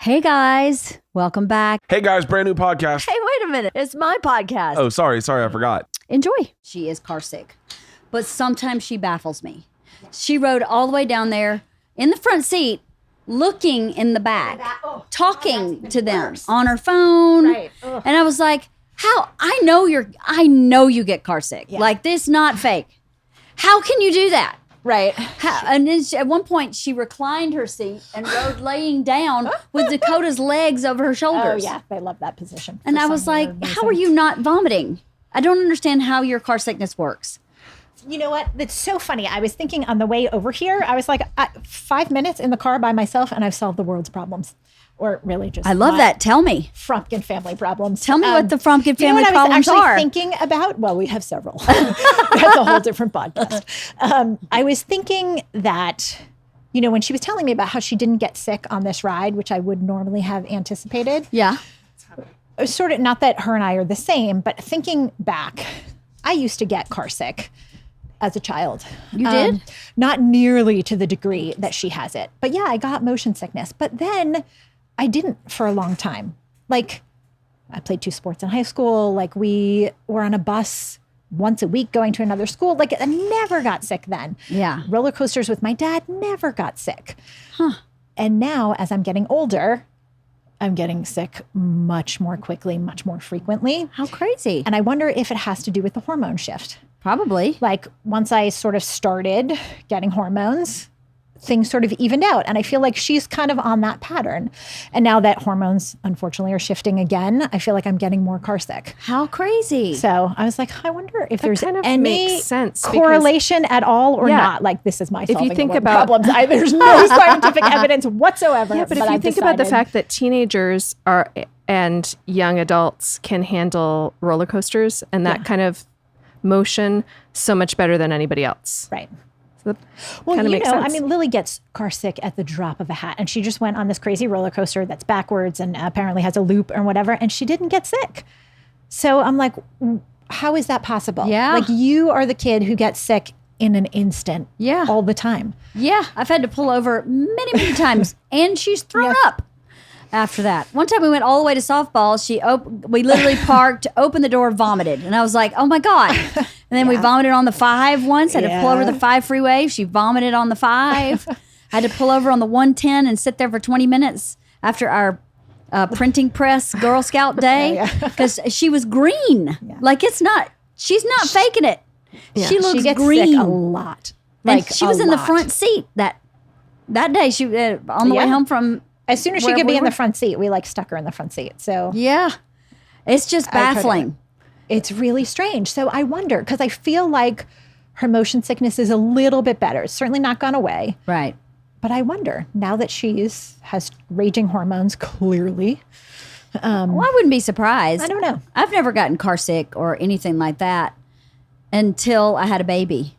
Hey guys, welcome back. Hey guys, brand new podcast. Hey, wait a minute. It's my podcast. Oh, sorry, I forgot. Enjoy. She is car sick, but sometimes she baffles me. She rode all the way down there in the front seat, looking in the back, talking to them on her phone. Right. And I was like, how? I know you get car sick. Yeah. Like, this not fake. How can you do that? Right. And then at one point, she reclined her seat and rode laying down with Dakota's legs over her Oh, shoulders. yeah. They love that position. And I was like, how are you not vomiting? I don't understand how your car sickness works. You know what? That's so funny. I was thinking on the way over here, I was like, 5 minutes in the car by myself and I've solved the world's problems. Or really just I love that. Tell me. Frumpkin family problems. Tell me what the Frumpkin you know family what problems I was actually are. thinking about? Well, we have several. That's a whole different podcast. I was thinking that, you know, when she was telling me about how she didn't get sick on this ride, which I would normally have anticipated. Yeah. It was sort of, not that her and I are the same, but thinking back, I used to get car sick as a child. You did? Not nearly to the degree that she has it. But yeah, I got motion sickness. But then I didn't for a long time. Like, I played 2 sports in high school. Like, we were on a bus once a week going to another school. Like, I never got sick then. Yeah. Roller coasters with my dad, never got sick. Huh. And now, as I'm getting older, I'm getting sick much more quickly, much more frequently. How crazy. And I wonder if it has to do with the hormone shift. Probably. Like, once I sort of started getting hormones, things sort of evened out. And I feel like she's kind of on that pattern. And now that hormones, unfortunately, are shifting again, I feel like I'm getting more car sick. How crazy. So I was like, I wonder if there's kind of any makes sense correlation at all or Yeah. not. Like, this is my solving think the world about- problems. There's no scientific evidence whatsoever. Yeah, but if you I've think about the decided- fact that teenagers are and young adults can handle roller coasters and that kind of motion so much better than anybody else. Right. So that Well, kinda you makes know, sense. I mean, Lily gets car sick at the drop of a hat, and she just went on this crazy roller coaster that's backwards and apparently has a loop or whatever, and she didn't get sick. So I'm like, how is that possible? Yeah. Like, you are the kid who gets sick in an instant. Yeah. All the time. Yeah. I've had to pull over many, many times, and she's thrown up after that. One time we went all the way to softball. We literally parked, opened the door, vomited. And I was like, oh my God. And then we vomited on the 5 once. Had to pull over the 5 freeway. She vomited on the 5. I had to pull over on the 110 and sit there for 20 minutes after our printing press Girl Scout day because she was green. Like, she's not faking it. She looks She gets green. sick a lot. And Like, she was a in the lot. front seat that day. She on the way Yeah. home from. As soon as she where could we be in were. the front seat, we like stuck her in the front seat. So Yeah, it's just baffling. it's really strange. So I wonder, because I feel like her motion sickness is a little bit better. It's certainly not gone away. Right. But I wonder, now that has raging hormones, clearly. Well, I wouldn't be surprised. I don't know. I've never gotten car sick or anything like that until I had a baby.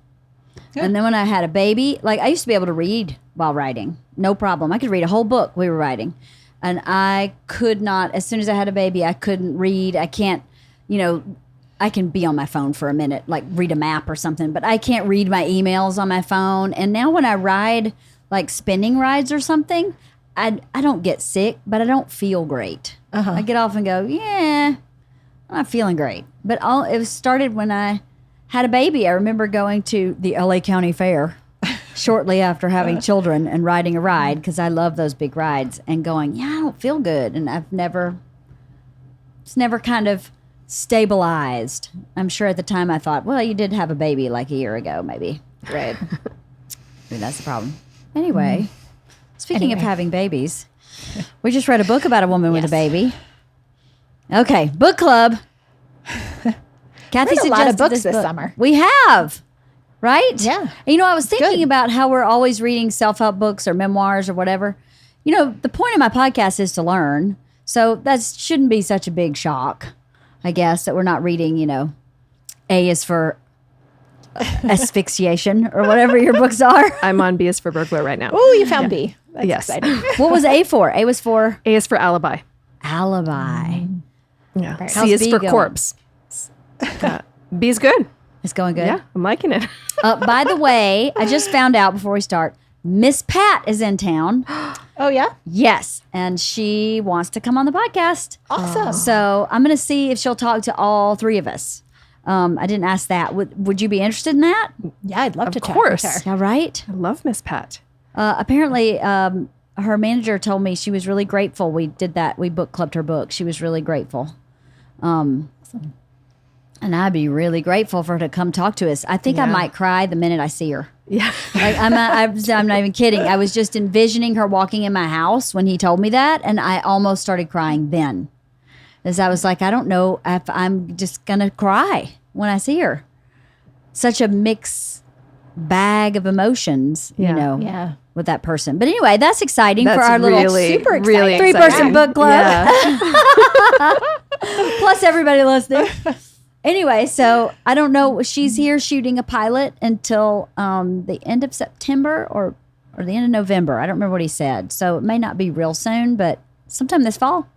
And then when I had a baby, like, I used to be able to read while riding. No problem. I could read a whole book we were writing. And I could not, as soon as I had a baby, I couldn't read. I can't, I can be on my phone for a minute, like read a map or something, but I can't read my emails on my phone. And now when I ride, like spinning rides or something, I don't get sick, but I don't feel great. I get off and go, yeah, I'm not feeling great. But it was started when I had a baby. I remember going to the LA County Fair shortly after having children and riding a ride, because I love those big rides, and going, yeah, I don't feel good. And it's never kind of stabilized. I'm sure at the time I thought, well, you did have a baby like a year ago, maybe. Right. Maybe that's the problem. Anyway, speaking of having babies, we just read a book about a woman with a baby. Okay, book club. Kathy Read a suggested lot of books this book. summer. We have, right? Yeah. And, I was thinking Good. about how we're always reading self-help books or memoirs or whatever. The point of my podcast is to learn. So that shouldn't be such a big shock, I guess, that we're not reading, A is for asphyxiation or whatever your books are. I'm on B is for burglar right now. Oh, you found B. That's Yes. exciting. What was A for? A was for A is for alibi. alibi. Yeah. Right. C How's is B for going? corpse. B's good. It's going good. Yeah, I'm liking it. By the way, I just found out before we start, Miss Pat is in town. Oh, yeah? Yes. And she wants to come on the podcast. Awesome. So I'm going to see if she'll talk to all three of us. I didn't ask that. Would you be interested in that? Yeah, I'd love to talk course. with her. Yeah, right? I love Miss Pat. Apparently, her manager told me she was really grateful we did that. We book clubbed her book. She was really grateful. Awesome. And I'd be really grateful for her to come talk to us. I think I might cry the minute I see her. Yeah. Like I'm not even kidding. I was just envisioning her walking in my house when he told me that, and I almost started crying then. As I was like, I don't know if I'm just gonna cry when I see her. Such a mixed bag of emotions, you know, Yeah. with that person. But anyway, that's exciting That's for our little really, super exciting. really 3-person exciting. book club. Yeah. Plus everybody listening. Anyway, so I don't know. She's here shooting a pilot until the end of September or the end of November. I don't remember what he said. So it may not be real soon, but sometime this fall.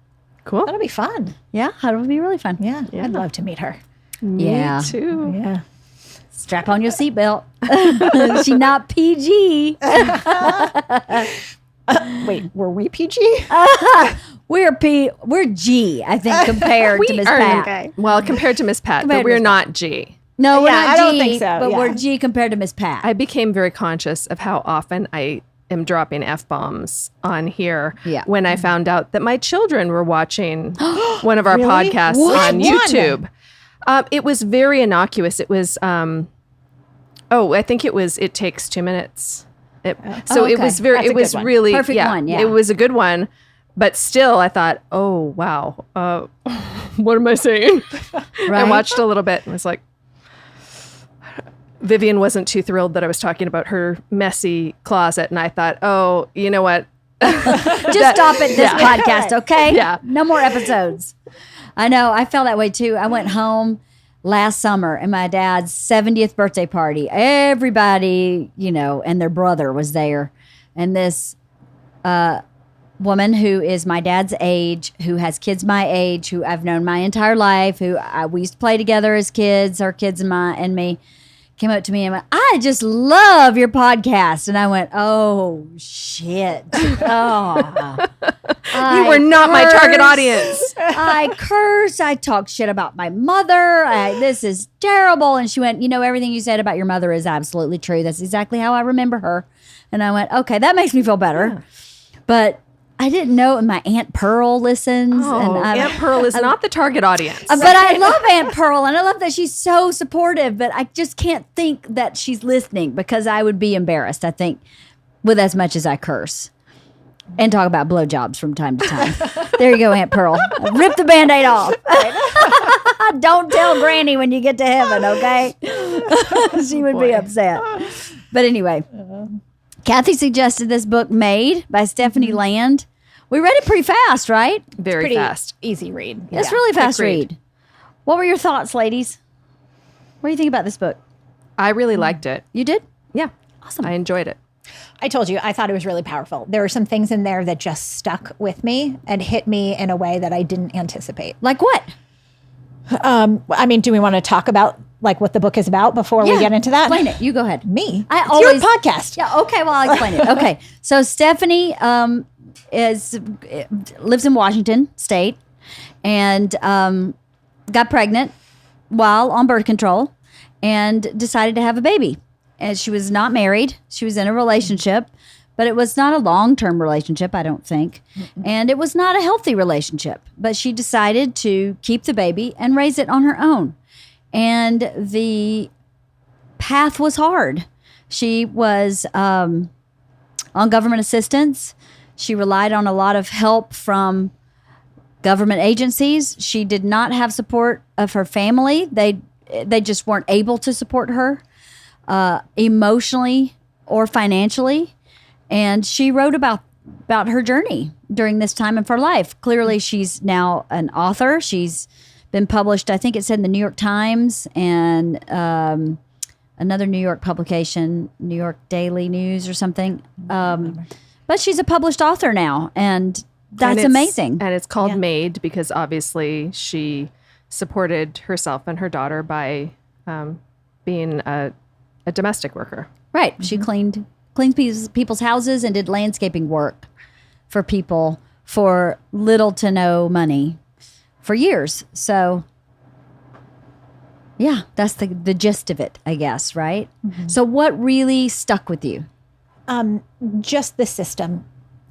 Cool. That'll be fun. Yeah, it'll be really fun. Yeah. I'd love to meet her. Yeah. Me too. Yeah. Strap on your seatbelt. She not PG. Wait, were we PG? We're G, I think, compared to Miss Pat. Okay. Well, compared to Miss Pat, Compared but to we're Miss not G. No, we're Yeah, not I G, don't think so, but yeah. we're G compared to Miss Pat. I became very conscious of how often I am dropping F-bombs on here Yeah. when I found out that my children were watching one of our Really? podcasts Which on one? YouTube. It was very innocuous. It was, I think it was It Takes 2 Minutes. It okay. was That's a it was good one. really, Perfect one, yeah. It was a good one. But still, I thought, oh, wow, what am I saying? Right? I watched a little bit and was like, Vivian wasn't too thrilled that I was talking about her messy closet. And I thought, oh, you know what? Just stop at this podcast, okay? Yeah. No more episodes. I know. I felt that way too. I went home last summer and my dad's 70th birthday party. Everybody, and their brother was there. And this woman who is my dad's age, who has kids my age, who I've known my entire life, we used to play together as kids, her kids and me, came up to me and went, I just love your podcast. And I went, oh, shit. Oh. You were not my target audience. I cursed. I talked shit about my mother. This is terrible. And she went, everything you said about your mother is absolutely true. That's exactly how I remember her. And I went, okay, that makes me feel better. Yeah. But I didn't know, and my Aunt Pearl listens. Oh, Aunt Pearl is not the target audience. But I love Aunt Pearl, and I love that she's so supportive, but I just can't think that she's listening because I would be embarrassed, I think, with as much as I curse and talk about blowjobs from time to time. There you go, Aunt Pearl. Rip the Band-Aid off. Don't tell Granny when you get to heaven, okay? She would be upset. But anyway, Cathy suggested this book, Maid, by Stephanie Land. We read it pretty fast, right? Very Pretty fast. easy read. It's really fast Agreed. read. What were your thoughts, ladies? What do you think about this book? I really liked it. You did? Yeah. Awesome. I enjoyed it. I told you, I thought it was really powerful. There were some things in there that just stuck with me and hit me in a way that I didn't anticipate. Like what? Do we want to talk about what the book is about before we get into that? Explain it. You go ahead. Me. I It's always your podcast. Yeah. Okay. Well, I'll explain it. Okay. So Stephanie lives in Washington State and got pregnant while on birth control and decided to have a baby. And she was not married. She was in a relationship, but it was not a long-term relationship, I don't think. Mm-hmm. And it was not a healthy relationship. But she decided to keep the baby and raise it on her own. And the path was hard. She was on government assistance. She relied on a lot of help from government agencies. She did not have support of her family. They just weren't able to support her emotionally or financially. And she wrote about her journey during this time of her life. Clearly, she's now an author. She's been published, I think it said in the New York Times and another New York publication, New York Daily News or something. But she's a published author now, and that's amazing. And it's called Maid because obviously she supported herself and her daughter by being a domestic worker. Right. She cleaned cleaned people's houses and did landscaping work for people for little to no money for years. So yeah, that's the gist of it, I guess, right? So what really stuck with you? Just the system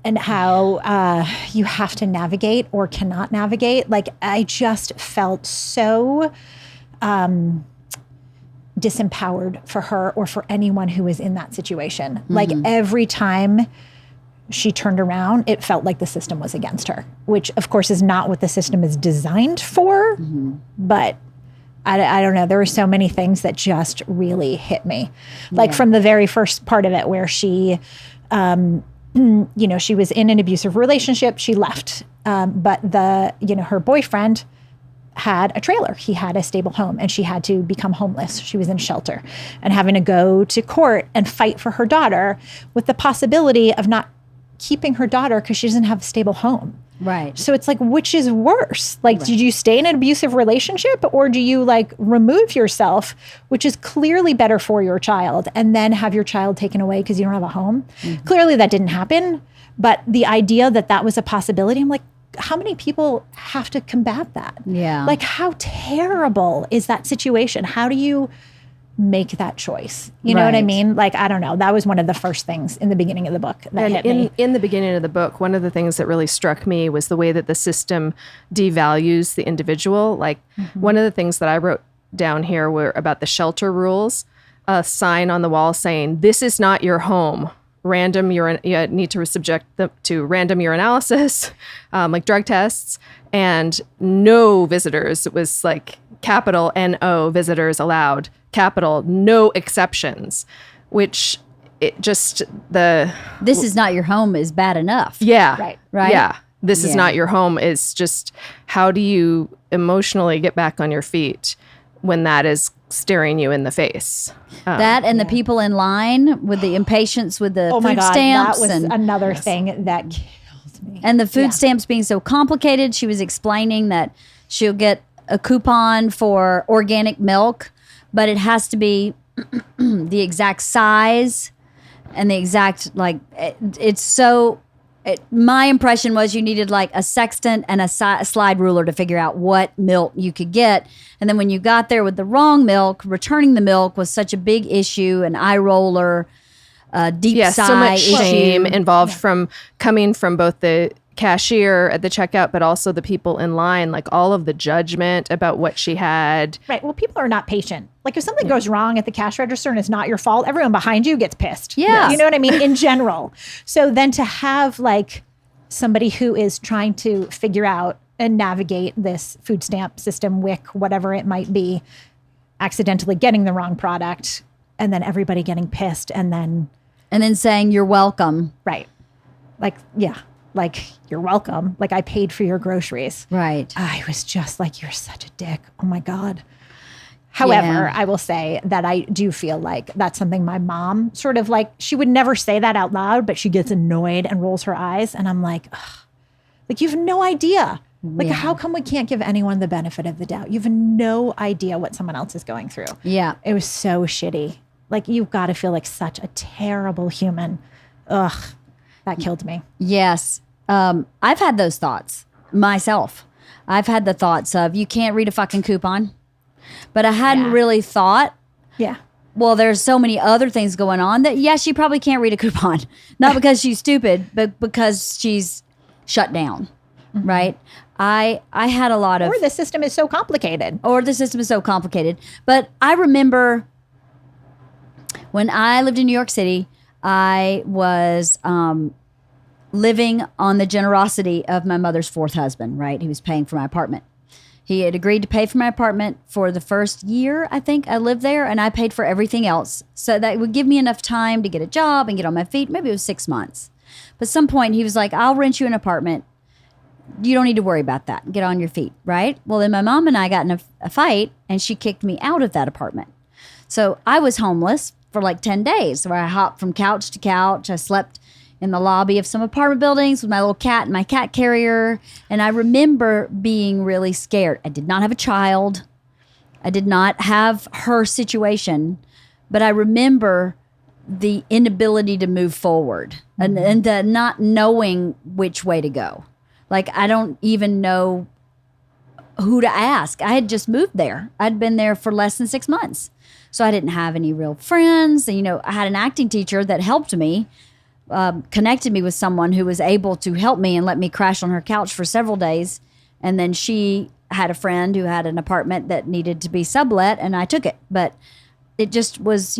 and how you have to navigate or cannot navigate. Like, I just felt so disempowered for her or for anyone who was in that situation. Like, every time she turned around, it felt like the system was against her, which of course is not what the system is designed for. But I don't know. There were so many things that just really hit me. Like from the very first part of it where she, she was in an abusive relationship. She left. But her boyfriend had a trailer. He had a stable home and she had to become homeless. She was in shelter and having to go to court and fight for her daughter with the possibility of not keeping her daughter because she doesn't have a stable home. Right. So it's like, which is worse? Like, did you stay in an abusive relationship or do you like remove yourself, which is clearly better for your child, and then have your child taken away because you don't have a home? Clearly that didn't happen. But the idea that that was a possibility, I'm like, how many people have to combat that? Yeah. Like, how terrible is that situation? How do you make that choice? You know what I Right. mean? Like, I don't know. That was one of the first things in the beginning of the book that hit me. In the beginning of the book, one of the things that really struck me was the way that the system devalues the individual. Like, one of the things that I wrote down here were about the shelter rules, a sign on the wall saying, "This is not your home. Random urine, you need to subject them to random urinalysis, like drug tests, and no visitors." It was like capital NO, visitors allowed, capital no exceptions, which it just This is not your home is bad enough. Right. Right? Yeah. This is Yeah. not your home is just, how do you emotionally get back on your feet when that is staring you in the face? That and the people in line with the impatience with the Oh my food God, stamps that was and another thing that killed me. the food stamps being so complicated. She was explaining that she'll get a coupon for organic milk, but it has to be the exact size and the exact, like, it's so, my impression was you needed like a sextant and a slide ruler to figure out what milk you could get. And then when you got there with the wrong milk, returning the milk was such a big issue, an eye roller, deep sigh so much issue. shame involved from coming from both the cashier at the checkout, but also the people in line, like all of the judgment about what she had. Right. Well, people are not patient. Like, if something goes wrong at the cash register and it's not your fault, everyone behind you gets pissed. Yeah. You know what I mean? In general. So then to have like somebody who is trying to figure out and navigate this food stamp system, WIC, whatever it might be, accidentally getting the wrong product, and then everybody getting pissed, and then saying you're welcome. right. Like, yeah. Like, you're welcome. Like, I paid for your groceries. Right. I was just like, you're such a dick. Oh my God. However, Yeah. I will say that I do feel like that's something my mom sort of like, she would never say that out loud, but she gets annoyed and rolls her eyes. And I'm like, ugh, like, you have no idea. Like, how come we can't give anyone the benefit of the doubt? You have no idea what someone else is going through. Yeah. It was so shitty. Like, you've got to feel like such a terrible human. Ugh, that killed me. Yes. I've had those thoughts myself. I've had the thoughts of, you can't read a fucking coupon. But I hadn't really thought, Yeah. well, there's so many other things going on that, yes, she probably can't read a coupon. Not because she's stupid, but because she's shut down, right? I had a lot of... Or the system is so complicated. But I remember when I lived in New York City, I was living on the generosity of my mother's fourth husband, right? He was paying for my apartment. He had agreed to pay for my apartment for the first year, I think, I lived there, and I paid for everything else. So that would give me enough time to get a job and get on my feet. Maybe it was 6 months. But at some point, he was like, I'll rent you an apartment. You don't need to worry about that. Get on your feet, right? Well, then my mom and I got in a fight, and she kicked me out of that apartment. So I was homeless for like 10 days, where I hopped from couch to couch. I slept in the lobby of some apartment buildings with my little cat and my cat carrier. And I remember being really scared. I did not have a child. I did not have her situation. But I remember the inability to move forward and the not knowing which way to go. Like, I don't even know who to ask. I had just moved there. I'd been there for less than 6 months. So I didn't have any real friends. And, I had an acting teacher that helped me, connected me with someone who was able to help me and let me crash on her couch for several days. And then she had a friend who had an apartment that needed to be sublet, and I took it. But it just was,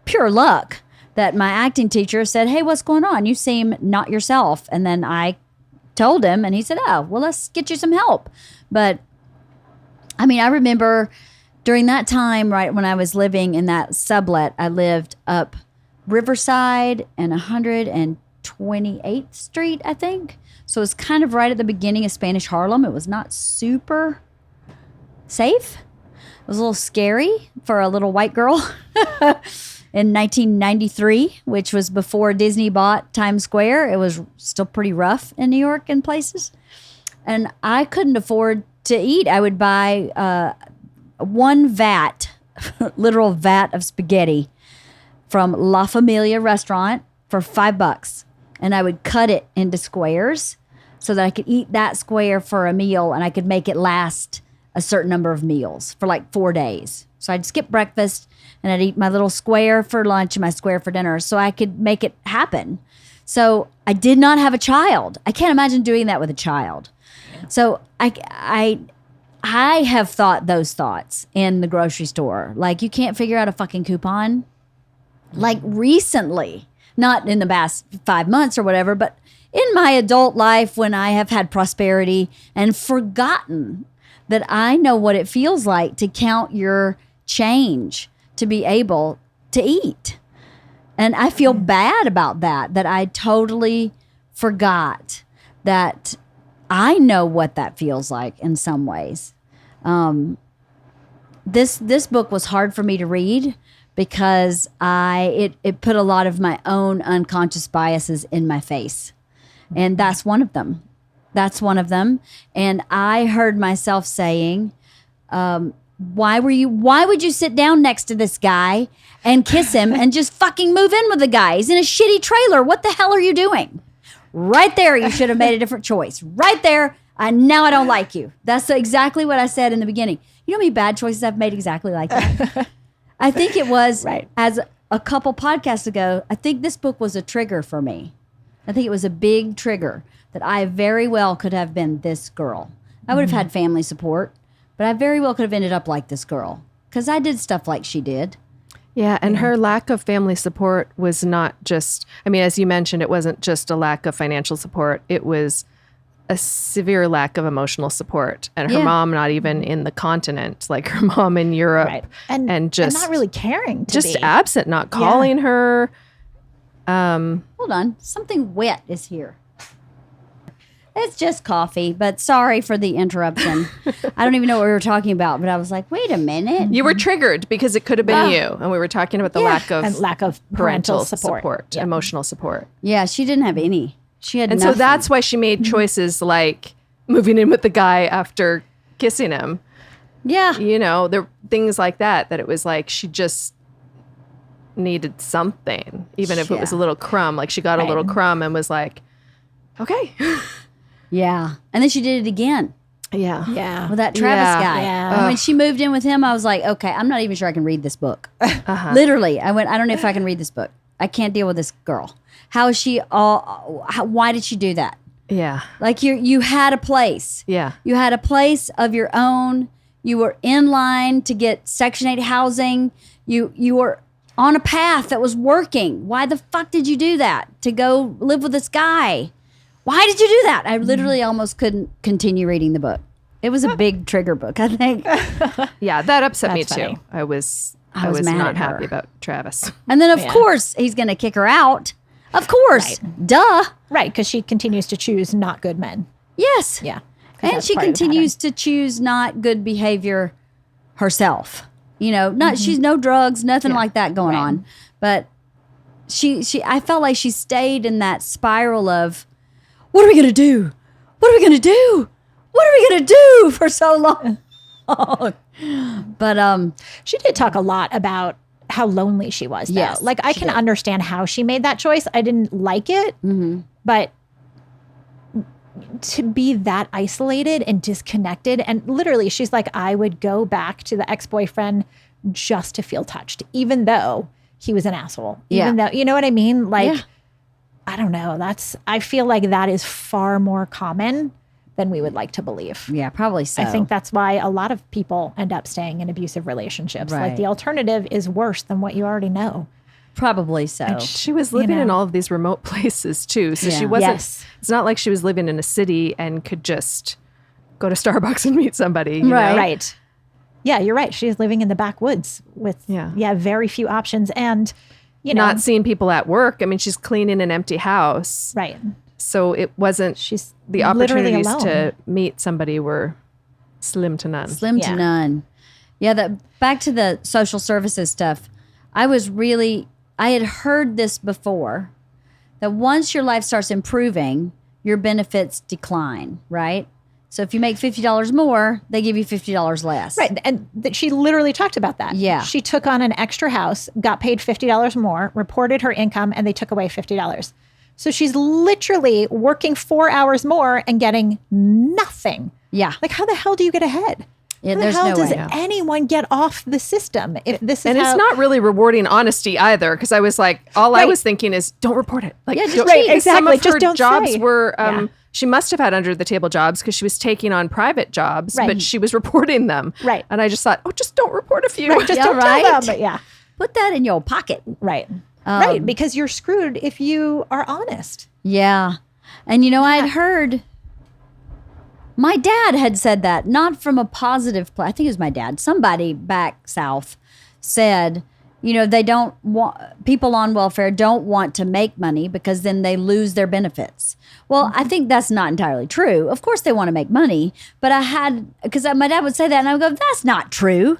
pure luck that my acting teacher said, "Hey, what's going on? You seem not yourself." And then I told him, and he said, "Oh, well, let's get you some help." But I remember during that time, right when I was living in that sublet, I lived up Riverside and 128th Street, I think. So it was kind of right at the beginning of Spanish Harlem. It was not super safe. It was a little scary for a little white girl in 1993, which was before Disney bought Times Square. It was still pretty rough in New York in places. And I couldn't afford to eat. I would buy one vat, literal vat of spaghetti from La Familia restaurant for $5. And I would cut it into squares so that I could eat that square for a meal, and I could make it last a certain number of meals for like 4 days. So I'd skip breakfast and I'd eat my little square for lunch and my square for dinner so I could make it happen. So I did not have a child. I can't imagine doing that with a child. So I have thought those thoughts in the grocery store. Like, you can't figure out a fucking coupon. Like, recently, not in the past 5 months or whatever, but in my adult life, when I have had prosperity and forgotten that I know what it feels like to count your change to be able to eat. And I feel bad about that I totally forgot that I know what that feels like in some ways. This book was hard for me to read because it put a lot of my own unconscious biases in my face. And that's one of them. And I heard myself saying, why would you sit down next to this guy and kiss him and just fucking move in with the guy? He's in a shitty trailer. What the hell are you doing? Right there, you should have made a different choice. Right there, now I don't like you. That's exactly what I said in the beginning. You know how many bad choices I've made exactly like that? I think it was, as a couple podcasts ago, I think this book was a trigger for me. I think it was a big trigger that I very well could have been this girl. I would have had family support, but I very well could have ended up like this girl because I did stuff like she did. Yeah, and her lack of family support was not just, as you mentioned, it wasn't just a lack of financial support. It was a severe lack of emotional support. And her mom not even in the continent, like her mom in Europe. Right. And just not really caring to just be. absent, not calling her. Hold on. Something wet is here. It's just coffee, but sorry for the interruption. I don't even know what we were talking about, but I was like, wait a minute. You were triggered because it could have been you. And we were talking about the lack of parental support. Emotional support. Yeah, she didn't have any. She had nothing. So that's why she made choices like moving in with the guy after kissing him. Yeah. There were things like that it was like she just needed something, even if it was a little crumb. Like she got a little crumb and was like, okay. Yeah. And then she did it again. Yeah. Yeah. With that Travis guy. Yeah. And when she moved in with him, I was like, okay, I'm not even sure I can read this book. Literally. I don't know if I can read this book. I can't deal with this girl. How is she why did she do that? Yeah. Like you had a place. Yeah. You had a place of your own. You were in line to get Section 8 housing. You were on a path that was working. Why the fuck did you do that? To go live with this guy? Why did you do that? I literally almost couldn't continue reading the book. It was a big trigger book, I think. Yeah, that upset me funny. too. I was mad not at her. happy about Travis. And then, of course, he's going to kick her out. Of course. Duh. Right, because she continues to choose not good men. Yes. Yeah. And she continues to choose not good behavior herself. She's no drugs, nothing like that going on. But I felt like she stayed in that spiral of, what are we going to do? What are we going to do? What are we going to do for so long? But she did talk a lot about how lonely she was, though. Yes, Like, I she can did. understand how she made that choice. I didn't like it, but to be that isolated and disconnected, and literally she's like, I would go back to the ex-boyfriend just to feel touched, even though he was an asshole. Even though, you know what I mean? Like, I don't know. I feel like that is far more common than we would like to believe. Yeah, probably so. I think that's why a lot of people end up staying in abusive relationships. Like, Right. the alternative is worse than what you already know. Probably so. She was living in all of these remote places too. So she Yeah. wasn't, Yes. it's not like she was living in a city and could just go to Starbucks and meet somebody. You Right. know? Right. Yeah, you're right. She's living in the backwoods with Yeah. very few options, and you know, Not seeing people at work. I mean, she's cleaning an empty house. right. So it wasn't, She's the literally opportunities alone. to meet somebody were slim to none. Slim to Yeah. none. Yeah, back to the social services stuff. I had heard this before, that once your life starts improving, your benefits decline, right? So if you make $50 more, they give you $50 less. Right. And she literally talked about that. Yeah. She took on an extra house, got paid $50 more, reported her income, and they took away $50. So she's literally working 4 hours more and getting nothing. Yeah. Like, how the hell do you get ahead? Yeah, How the there's hell no does way. anyone get off the system if this is And how, it's not really rewarding honesty either, because I was like, all I Right. was thinking is, don't report it. Like, Yeah, just don't- Right, because Some exactly. of Just her don't jobs say. were, Yeah. she must have had under the table jobs because she was taking on private jobs, Right. but she was reporting them. Right. And I just thought, oh, just don't report a few. right, just Yeah, don't right. tell them. But yeah, Put that in your pocket. right. Right, because you're screwed if you are honest. Yeah. And I had heard my dad had said that, not from a positive place. I think it was my dad. Somebody back south said, they don't want, people on welfare don't want to make money because then they lose their benefits. Well, I think that's not entirely true. Of course they want to make money, but because my dad would say that and I would go, that's not true.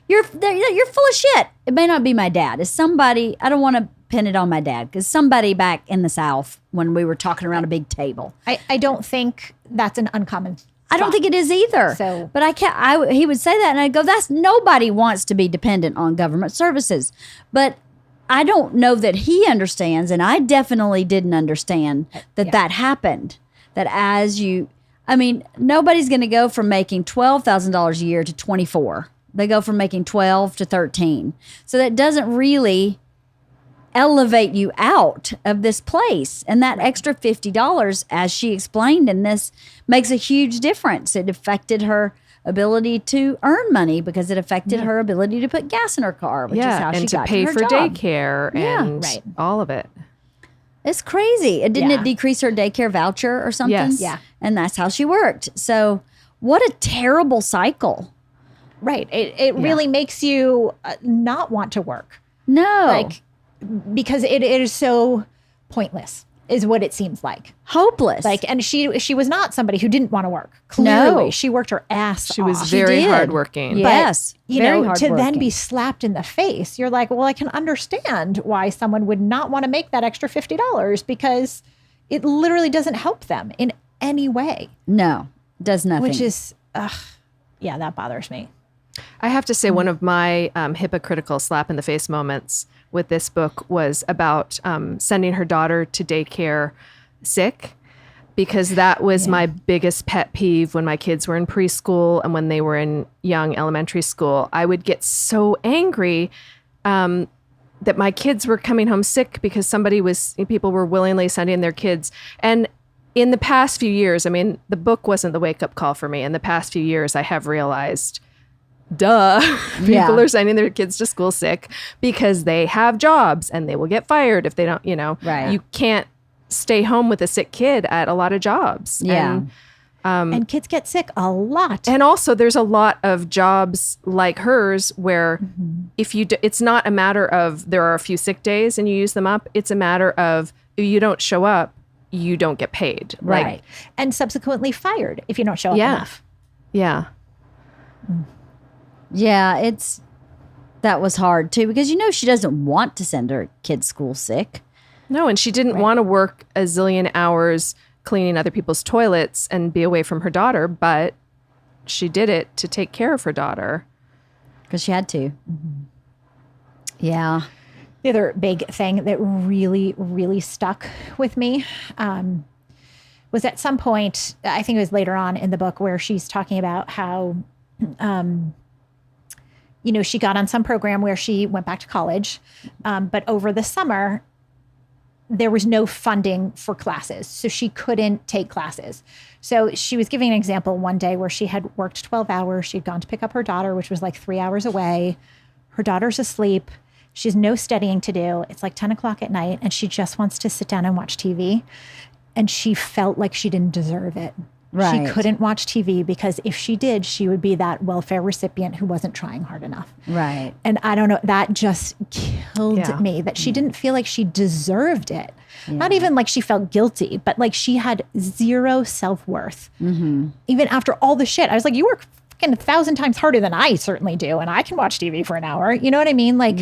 You're full of shit. It may not be my dad. It's somebody, I don't want to pin it on my dad, because somebody back in the South when we were talking around a big table. I don't think that's an uncommon I don't thought. think it is either. So- but he would say that and I'd go, nobody wants to be dependent on government services. But I don't know that he understands, and I definitely didn't understand that happened. That nobody's going to go from making $12,000 a year to 24. They go from making 12 to 13. So that doesn't really elevate you out of this place. And that extra $50, as she explained in this, makes a huge difference. It affected her ability to earn money because it affected her ability to put gas in her car, which is how and she to got pay to her for job. daycare Yeah. and Right. all of it. It's crazy. Didn't Yeah. it decrease her daycare voucher or something? Yes. Yeah. And that's how she worked. So what a terrible cycle. Right. It really makes you not want to work. No. Like, because it is so pointless, is what it seems like. hopeless. Like, and she was not somebody who didn't want to work. Clearly, No. she worked her ass She was off. very did. hardworking. Yeah. Yes, You very know, to then hardworking. be slapped in the face, you're like, well, I can understand why someone would not want to make that extra $50 because it literally doesn't help them in any way, no, does nothing. which is, yeah, that bothers me. I have to say, one of my hypocritical slap in the face moments with this book was about sending her daughter to daycare sick, because that was my biggest pet peeve when my kids were in preschool and when they were in young elementary school. I would get so angry that my kids were coming home sick because people were willingly sending their kids. And in the past few years, I mean, the book wasn't the wake-up call for me. In the past few years, I have realized, duh, Yeah. people are sending their kids to school sick because they have jobs and they will get fired if they don't, Right. You can't stay home with a sick kid at a lot of jobs. Yeah. And kids get sick a lot. And also there's a lot of jobs like hers where if you it's not a matter of there are a few sick days and you use them up. It's a matter of if you don't show up, you don't get paid. Like, Right. And subsequently fired if you don't show up Yeah. enough. yeah. yeah, that was hard too, because she doesn't want to send her kids school sick. No, and she didn't want to work a zillion hours cleaning other people's toilets and be away from her daughter, but she did it to take care of her daughter. Because she had to. Yeah. The other big thing that really, really stuck with me was at some point, I think it was later on in the book, where she's talking about how, she got on some program where she went back to college, but over the summer, there was no funding for classes. So she couldn't take classes. So she was giving an example one day where she had worked 12 hours. She'd gone to pick up her daughter, which was like 3 hours away. Her daughter's asleep. She has no studying to do. It's like 10 o'clock at night, and she just wants to sit down and watch TV. And she felt like she didn't deserve it. Right. She couldn't watch TV because if she did, she would be that welfare recipient who wasn't trying hard enough. Right. And I don't know, that just killed me, that she didn't feel like she deserved it. Yeah. Not even like she felt guilty, but like she had zero self-worth. Mm-hmm. Even after all the shit. I was like, you work fucking 1,000 times harder than I certainly do, and I can watch TV for an hour. You know what I mean? Like,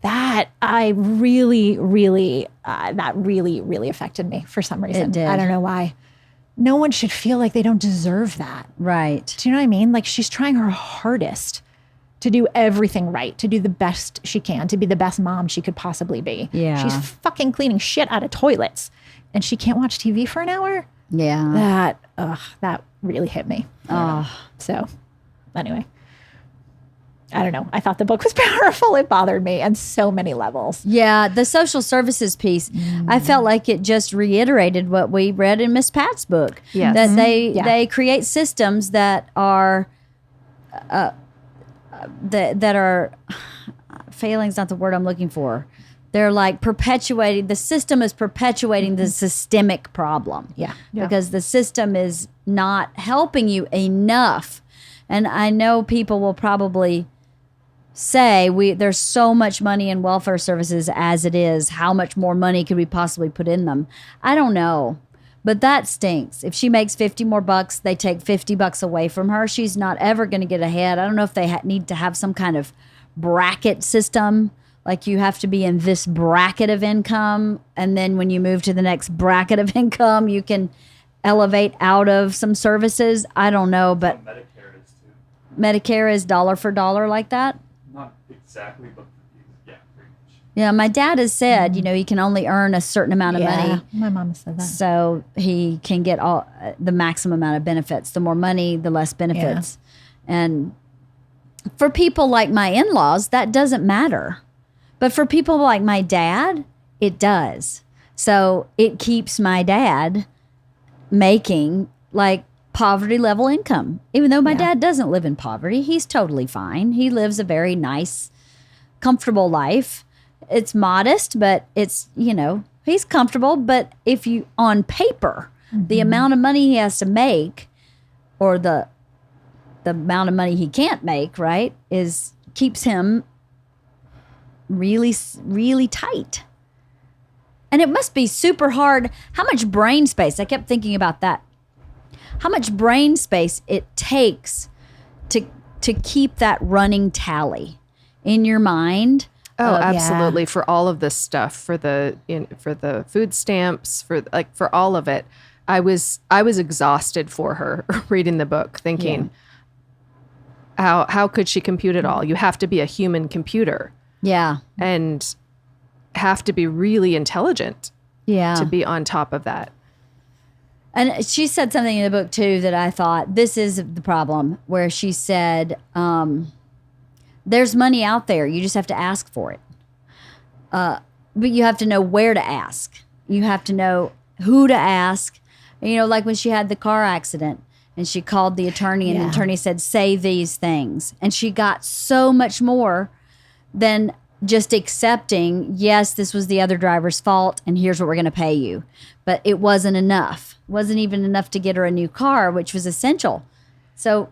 that I really, really, that really, really affected me for some reason. It did. I don't know why. No one should feel like they don't deserve that. Right. Do you know what I mean? Like, she's trying her hardest to do everything right, to do the best she can, to be the best mom she could possibly be. Yeah. She's fucking cleaning shit out of toilets, and she can't watch TV for an hour? Yeah. That really hit me. So, anyway. I don't know. I thought the book was powerful. It bothered me on so many levels. Yeah, the social services piece, I felt like it just reiterated what we read in Miss Pat's book. Yes. That they create systems that are that are failing's not the word I'm looking for. They're like perpetuating. The system is perpetuating the systemic problem. Yeah. Because the system is not helping you enough. And I know people will probably say there's so much money in welfare services as it is. How much more money could we possibly put in them? I don't know. But that stinks. If she makes $50 more, they take $50 away from her. She's not ever going to get ahead. I don't know if they need to have some kind of bracket system. Like you have to be in this bracket of income. And then when you move to the next bracket of income, you can elevate out of some services. I don't know, but Medicare is too. Medicare is dollar for dollar like that? Not exactly, but yeah, pretty much. Yeah, my dad has said, he can only earn a certain amount of money. My mom said that. So he can get all the maximum amount of benefits. The more money, the less benefits. And for people like my in-laws, that doesn't matter. But for people like my dad, it does. So it keeps my dad making like poverty level income. Even though my dad doesn't live in poverty, he's totally fine. He lives a very nice, comfortable life. It's modest, but it's, he's comfortable. But if you, on paper, the amount of money he has to make or the amount of money he can't make, right, keeps him really, really tight. And it must be super hard. How much brain space? I kept thinking about that. How much brain space it takes to keep that running tally in your mind. Oh, absolutely. For all of this stuff, for the food stamps, for all of it. I was exhausted for her reading the book, thinking, how could she compute it all? You have to be a human computer. Yeah. And have to be really intelligent to be on top of that. And she said something in the book, too, that I thought, this is the problem, where she said, there's money out there. You just have to ask for it. But you have to know where to ask. You have to know who to ask. Like when she had the car accident and she called the attorney and the attorney said, say these things. And she got so much more than just accepting, yes, this was the other driver's fault and here's what we're going to pay you. But it wasn't enough. It wasn't even enough to get her a new car, which was essential. So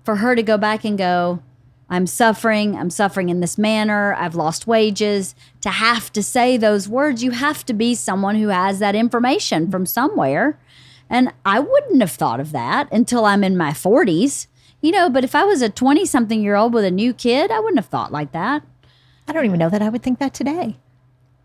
for her to go back and go, I'm suffering in this manner, I've lost wages, to have to say those words, you have to be someone who has that information from somewhere. And I wouldn't have thought of that until I'm in my 40s. But if I was a 20-something-year-old with a new kid, I wouldn't have thought like that. I don't even know that I would think that today.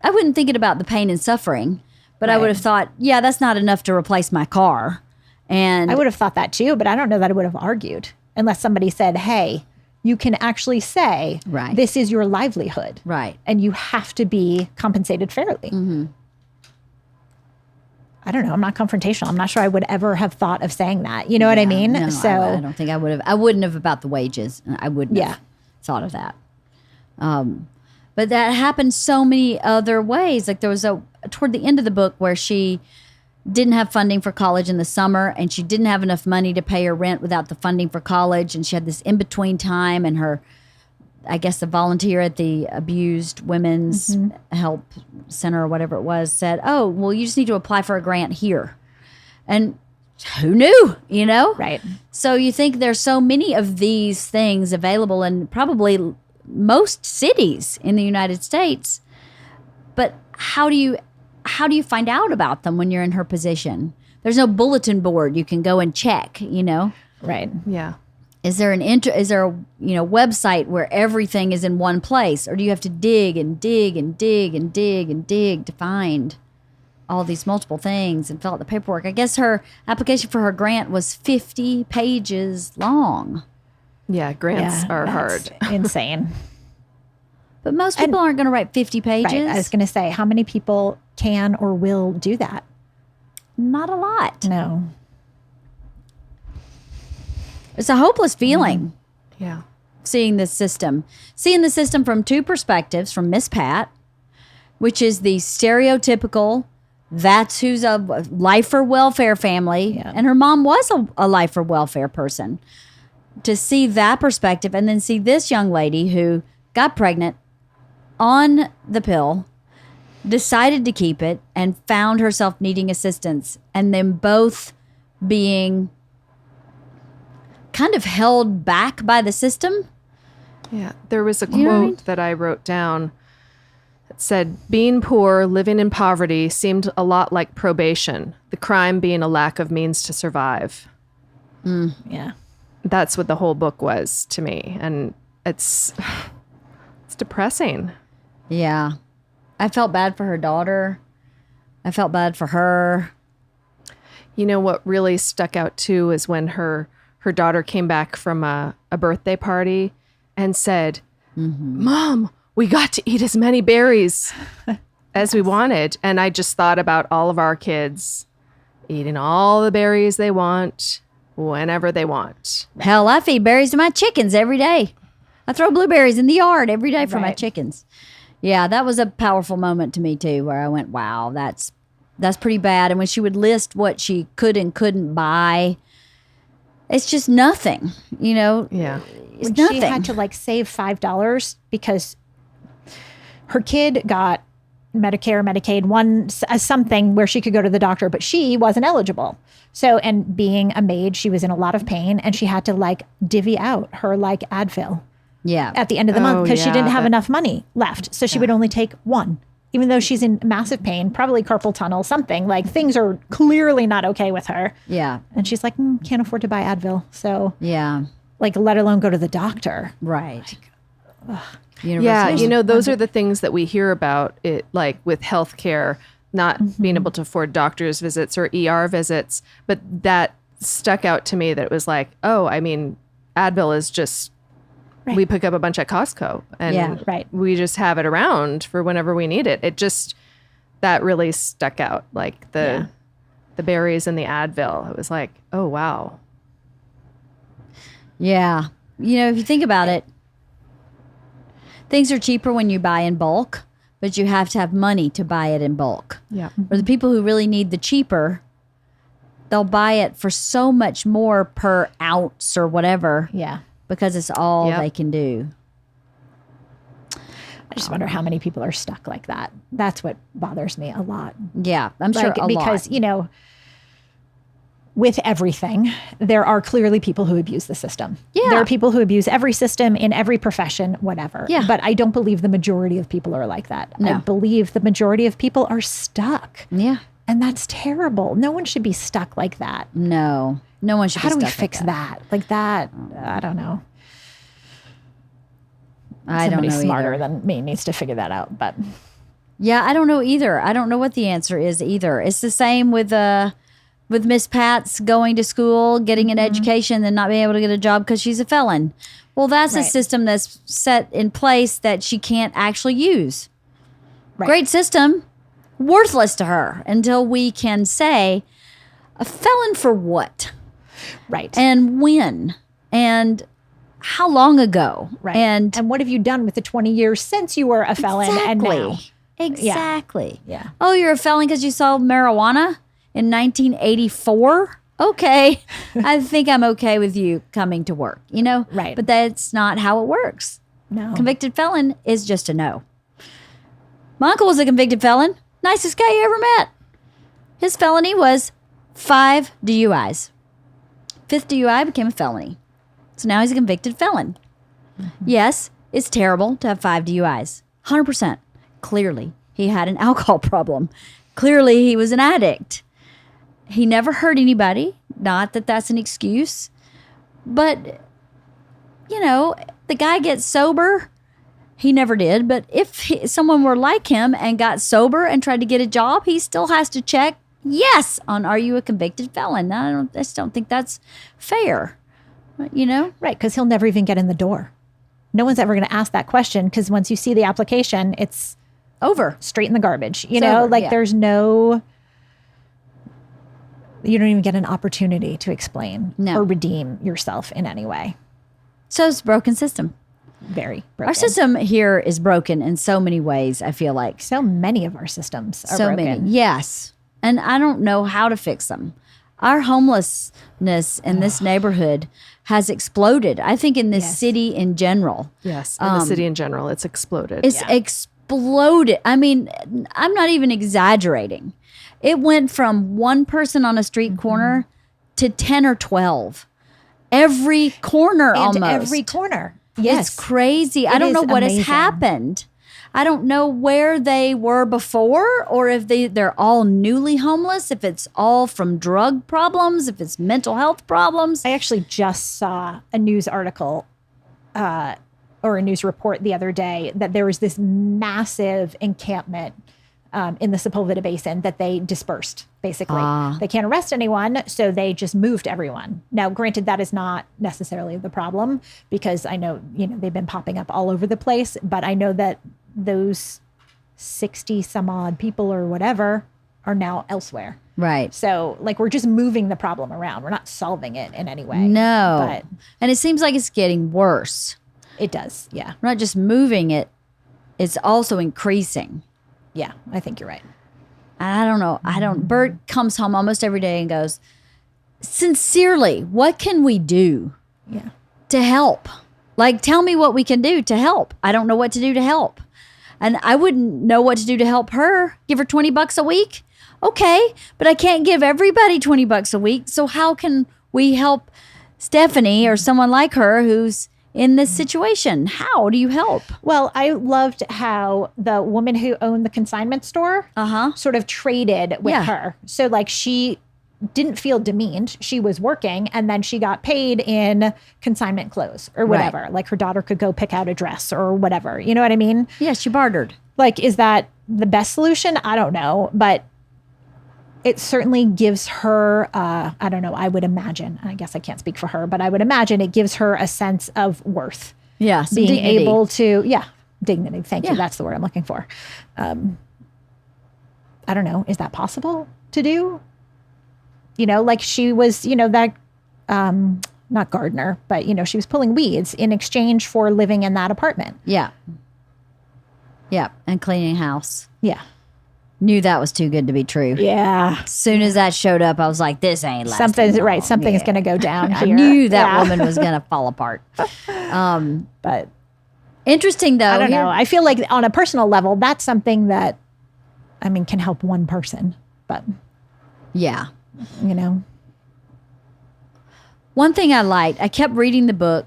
I wouldn't think it about the pain and suffering, but I would have thought, that's not enough to replace my car. And I would have thought that too, but I don't know that I would have argued unless somebody said, hey, you can actually say, Right. this is your livelihood. Right. And you have to be compensated fairly. I don't know. I'm not confrontational. I'm not sure I would ever have thought of saying that. You know what I mean? No, So I don't think I would have. I wouldn't have about the wages. I wouldn't Yeah. have thought of that. But that happened so many other ways. Like there was toward the end of the book where she didn't have funding for college in the summer, and she didn't have enough money to pay her rent without the funding for college, and she had this in between time, and her, I guess the volunteer at the abused women's help center or whatever it was said, "Oh, well, you just need to apply for a grant here." And who knew, you know? right. So you think there's so many of these things available in probably most cities in the United States, but how do you find out about them when you're in her position? There's no bulletin board you can go and check, you know? Right. Yeah. Is there is there a website where everything is in one place, or do you have to dig and dig and dig and dig and dig to find all these multiple things and fill out the paperwork? I guess her application for her grant was 50 pages long. Yeah. Grants are that's hard. Insane. But most people aren't going to write 50 pages. Right. I was going to say, how many people can or will do that? Not a lot. No. It's a hopeless feeling Yeah. seeing the system from two perspectives, from Miss Pat, which is the stereotypical, that's who's a lifer welfare family. Yeah. And her mom was a lifer welfare person. To see that perspective and then see this young lady who got pregnant on the pill, decided to keep it, and found herself needing assistance, and then both being kind of held back by the system. Yeah. There was a quote You know what I mean? that I wrote down that said, being poor, living in poverty seemed a lot like probation, the crime being a lack of means to survive. Yeah. That's what the whole book was to me. And it's depressing. Yeah. I felt bad for her daughter. I felt bad for her. You know what really stuck out too is when her daughter came back from a birthday party and said, Mom, we got to eat as many berries as we wanted. And I just thought about all of our kids eating all the berries they want whenever they want. Hell, I feed berries to my chickens every day. I throw blueberries in the yard every day for my Right. chickens. Yeah, that was a powerful moment to me too, where I went, wow, that's pretty bad. And when she would list what she could and couldn't buy, it's just nothing, you know? Yeah. It's When nothing. she had to like save $5 because her kid got Medicare, Medicaid, something where she could go to the doctor, but she wasn't eligible. So, and being a maid, she was in a lot of pain, and she had to like divvy out her like Advil Yeah. at the end of the month Oh, because she yeah, didn't have that- enough money left. So she would only take one, even though she's in massive pain, probably carpal tunnel, something like things are clearly not okay with her. Yeah. And she's like, can't afford to buy Advil. So Yeah. like, let alone go to the doctor. Right. Yeah, Universal. you know, those are the things that we hear about it, like with healthcare, not being able to afford doctor's visits or ER visits. But that stuck out to me that it was like, oh, I mean, Advil is just, Right. we pick up a bunch at Costco and Yeah, right. we just have it around for whenever we need it. It just, that really stuck out. Like the berries and the Advil. It was like, oh, wow. Yeah. You know, if you think about it, things are cheaper when you buy in bulk, but you have to have money to buy it in bulk. Yeah. Or the people who really need the cheaper, they'll buy it for so much more per ounce or whatever Yeah. because it's all Yep. they can do. I just wonder how many people are stuck like that. That's what bothers me a lot. Yeah, I'm sure a because, lot. you know, with everything, there are clearly people who abuse the system. Yeah. There are people who abuse every system in every profession, whatever. Yeah. But I don't believe the majority of people are like that. I No. believe the majority of people are stuck. Yeah. And that's terrible. No one should be stuck like that. No one should How be do we stuck like fix that? Like that, I don't know. I don't Somebody know smarter either. than me needs to figure that out. But Yeah, I don't know either. I don't know what the answer is either. It's the same with with Miss Pat's going to school, getting an education, then not being able to get a job because she's a felon. Well, that's a Right. system that's set in place that she can't actually use. Right. Great system, worthless to her until we can say, a felon for what? Right. And when? And how long ago? Right. And what have you done with the 20 years since you were a felon and now? Exactly. Yeah. Oh, you're a felon because you sold marijuana in 1984? Okay. I think I'm okay with you coming to work, you know? Right. But that's not how it works. No. Convicted felon is just a no. My uncle was a convicted felon. Nicest guy you ever met. His felony was 5 DUIs. 5th DUI became a felony. So now he's a convicted felon. Yes, it's terrible to have 5 DUIs. 100%. Clearly, he had an alcohol problem. Clearly, he was an addict. He never hurt anybody. Not that that's an excuse. But, you know, the guy gets sober. He never did. But if someone were like him and got sober and tried to get a job, he still has to check yes on, are you a convicted felon? I just don't think that's fair. You know? Right, because he'll never even get in the door. No one's ever going to ask that question because once you see the application, it's Over. straight in the garbage. You It's know, over, like yeah. there's no, you don't even get an opportunity to explain No. or redeem yourself in any way. So it's a broken system. Very broken. Our system here is broken in so many ways, I feel like. So many of our systems are So broken. many. Yes. And I don't know how to fix them. Our homelessness in this neighborhood has exploded. I think in this Yes. city in general. Yes, in the city in general, it's exploded. It's exploded. I mean, I'm not even exaggerating. It went from one person on a street corner to 10 or 12. Every corner And almost. every corner. Yes. It's crazy. I It don't know is what amazing. has happened. I don't know where they were before or if they're all newly homeless, if it's all from drug problems, if it's mental health problems. I actually just saw a news article or a news report the other day that there was this massive encampment in the Sepulveda Basin that they dispersed, basically. They can't arrest anyone, so they just moved everyone. Now, granted, that is not necessarily the problem because I know, they've been popping up all over the place, but I know that those 60 some odd people or whatever are now elsewhere. Right. So, like, we're just moving the problem around. We're not solving it in any way. No. But And it seems like it's getting worse. it does. Yeah. We're not just moving it, it's also increasing. Yeah. I think you're right. I don't know. Bert comes home almost every day and goes, sincerely, what can we do Yeah. to help? Like, tell me what we can do to help. I don't know what to do to help. And I wouldn't know what to do to help her. Give her $20 a week? Okay, but I can't give everybody $20 a week. So how can we help Stephanie or someone like her who's in this situation? How do you help? Well, I loved how the woman who owned the consignment store sort of traded with Yeah. her. So, like, she didn't feel demeaned. She was working and then she got paid in consignment clothes or whatever. Like, her daughter could go pick out a dress or whatever. You know what I mean? Yeah, she bartered. Like, is that the best solution? I don't know. But it certainly gives her, I don't know, I would imagine, I guess I can't speak for her, but I would imagine it gives her a sense of worth. Yeah, some Being dignity. able to, dignity. Thank Yeah. you. That's the word I'm looking for. I don't know. Is that possible to do? Like she was, that, not gardener, but, she was pulling weeds in exchange for living in that apartment. Yeah. Yeah, and cleaning house. Yeah. Knew that was too good to be true. Yeah. As soon as that showed up, I was like, this ain't lasting Something's long. right. Something's Yeah. going to go down I here. knew that Yeah. woman was going to fall apart. But Interesting, though. I don't Here- know. I feel like on a personal level, that's something that, can help one person. But, Yeah. One thing I liked, I kept reading the book